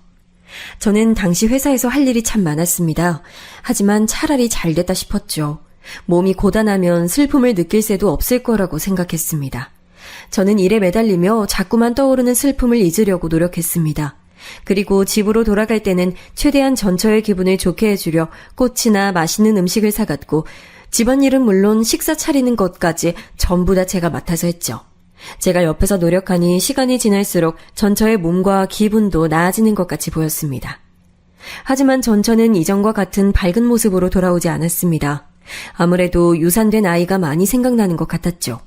저는 당시 회사에서 할 일이 참 많았습니다. 하지만 차라리 잘 됐다 싶었죠. 몸이 고단하면 슬픔을 느낄 새도 없을 거라고 생각했습니다. 저는 일에 매달리며 자꾸만 떠오르는 슬픔을 잊으려고 노력했습니다. 그리고 집으로 돌아갈 때는 최대한 전처의 기분을 좋게 해주려 꽃이나 맛있는 음식을 사갔고 집안일은 물론 식사 차리는 것까지 전부 다 제가 맡아서 했죠. 제가 옆에서 노력하니 시간이 지날수록 전처의 몸과 기분도 나아지는 것 같이 보였습니다. 하지만 전처는 이전과 같은 밝은 모습으로 돌아오지 않았습니다. 아무래도 유산된 아이가 많이 생각나는 것 같았죠.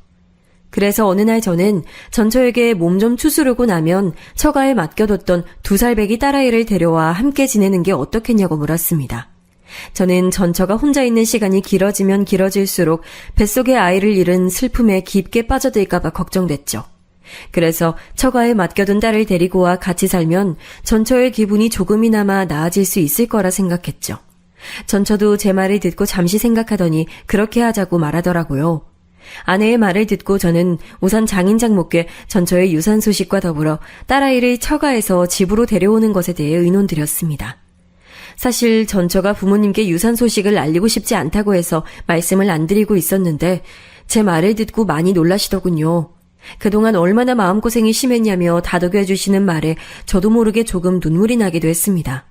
그래서 어느 날 저는 전처에게 몸 좀 추스르고 나면 처가에 맡겨뒀던 2살배기 딸아이를 데려와 함께 지내는 게 어떻겠냐고 물었습니다. 저는 전처가 혼자 있는 시간이 길어지면 길어질수록 뱃속의 아이를 잃은 슬픔에 깊게 빠져들까봐 걱정됐죠. 그래서 처가에 맡겨둔 딸을 데리고 와 같이 살면 전처의 기분이 조금이나마 나아질 수 있을 거라 생각했죠. 전처도 제 말을 듣고 잠시 생각하더니 그렇게 하자고 말하더라고요. 아내의 말을 듣고 저는 우선 장인 장모께 전처의 유산 소식과 더불어 딸아이를 처가에서 집으로 데려오는 것에 대해 의논드렸습니다. 사실 전처가 부모님께 유산 소식을 알리고 싶지 않다고 해서 말씀을 안 드리고 있었는데 제 말을 듣고 많이 놀라시더군요. 그동안 얼마나 마음고생이 심했냐며 다독여 주시는 말에 저도 모르게 조금 눈물이 나기도 했습니다.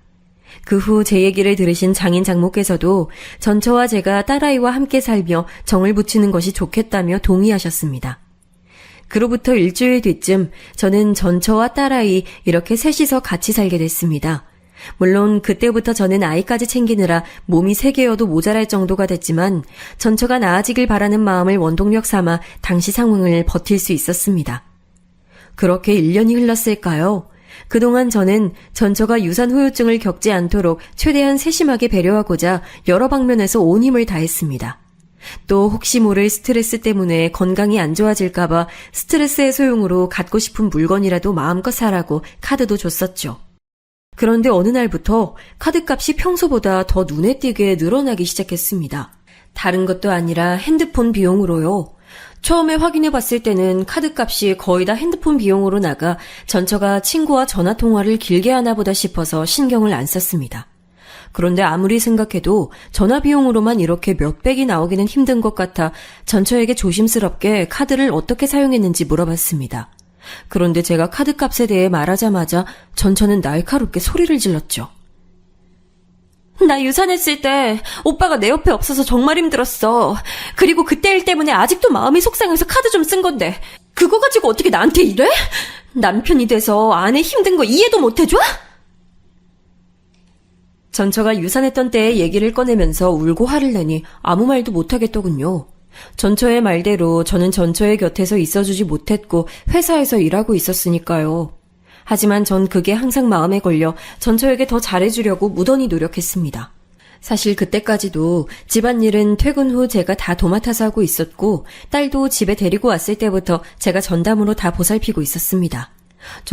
그 후 제 얘기를 들으신 장인 장모께서도 전처와 제가 딸아이와 함께 살며 정을 붙이는 것이 좋겠다며 동의하셨습니다. 그로부터 일주일 뒤쯤 저는 전처와 딸아이 이렇게 셋이서 같이 살게 됐습니다. 물론 그때부터 저는 아이까지 챙기느라 몸이 3개여도 모자랄 정도가 됐지만 전처가 나아지길 바라는 마음을 원동력 삼아 당시 상황을 버틸 수 있었습니다. 그렇게 1년이 흘렀을까요? 그동안 저는 전처가 유산 후유증을 겪지 않도록 최대한 세심하게 배려하고자 여러 방면에서 온 힘을 다했습니다. 또 혹시 모를 스트레스 때문에 건강이 안 좋아질까봐 스트레스 해소용으로 갖고 싶은 물건이라도 마음껏 사라고 카드도 줬었죠. 그런데 어느 날부터 카드값이 평소보다 더 눈에 띄게 늘어나기 시작했습니다. 다른 것도 아니라 핸드폰 비용으로요. 처음에 확인해 봤을 때는 카드값이 거의 다 핸드폰 비용으로 나가 전처가 친구와 전화통화를 길게 하나 보다 싶어서 신경을 안 썼습니다. 그런데 아무리 생각해도 전화 비용으로만 이렇게 몇백이 나오기는 힘든 것 같아 전처에게 조심스럽게 카드를 어떻게 사용했는지 물어봤습니다. 그런데 제가 카드값에 대해 말하자마자 전처는 날카롭게 소리를 질렀죠. 나 유산했을 때 오빠가 내 옆에 없어서 정말 힘들었어. 그리고 그때 일 때문에 아직도 마음이 속상해서 카드 좀 쓴 건데 그거 가지고 어떻게 나한테 이래? 남편이 돼서 아내 힘든 거 이해도 못 해줘? 전처가 유산했던 때의 얘기를 꺼내면서 울고 화를 내니 아무 말도 못하겠더군요. 전처의 말대로 저는 전처의 곁에서 있어주지 못했고 회사에서 일하고 있었으니까요. 하지만 전 그게 항상 마음에 걸려 전처에게 더 잘해주려고 무던히 노력했습니다. 사실 그때까지도 집안일은 퇴근 후 제가 다 도맡아서 하고 있었고 딸도 집에 데리고 왔을 때부터 제가 전담으로 다 보살피고 있었습니다.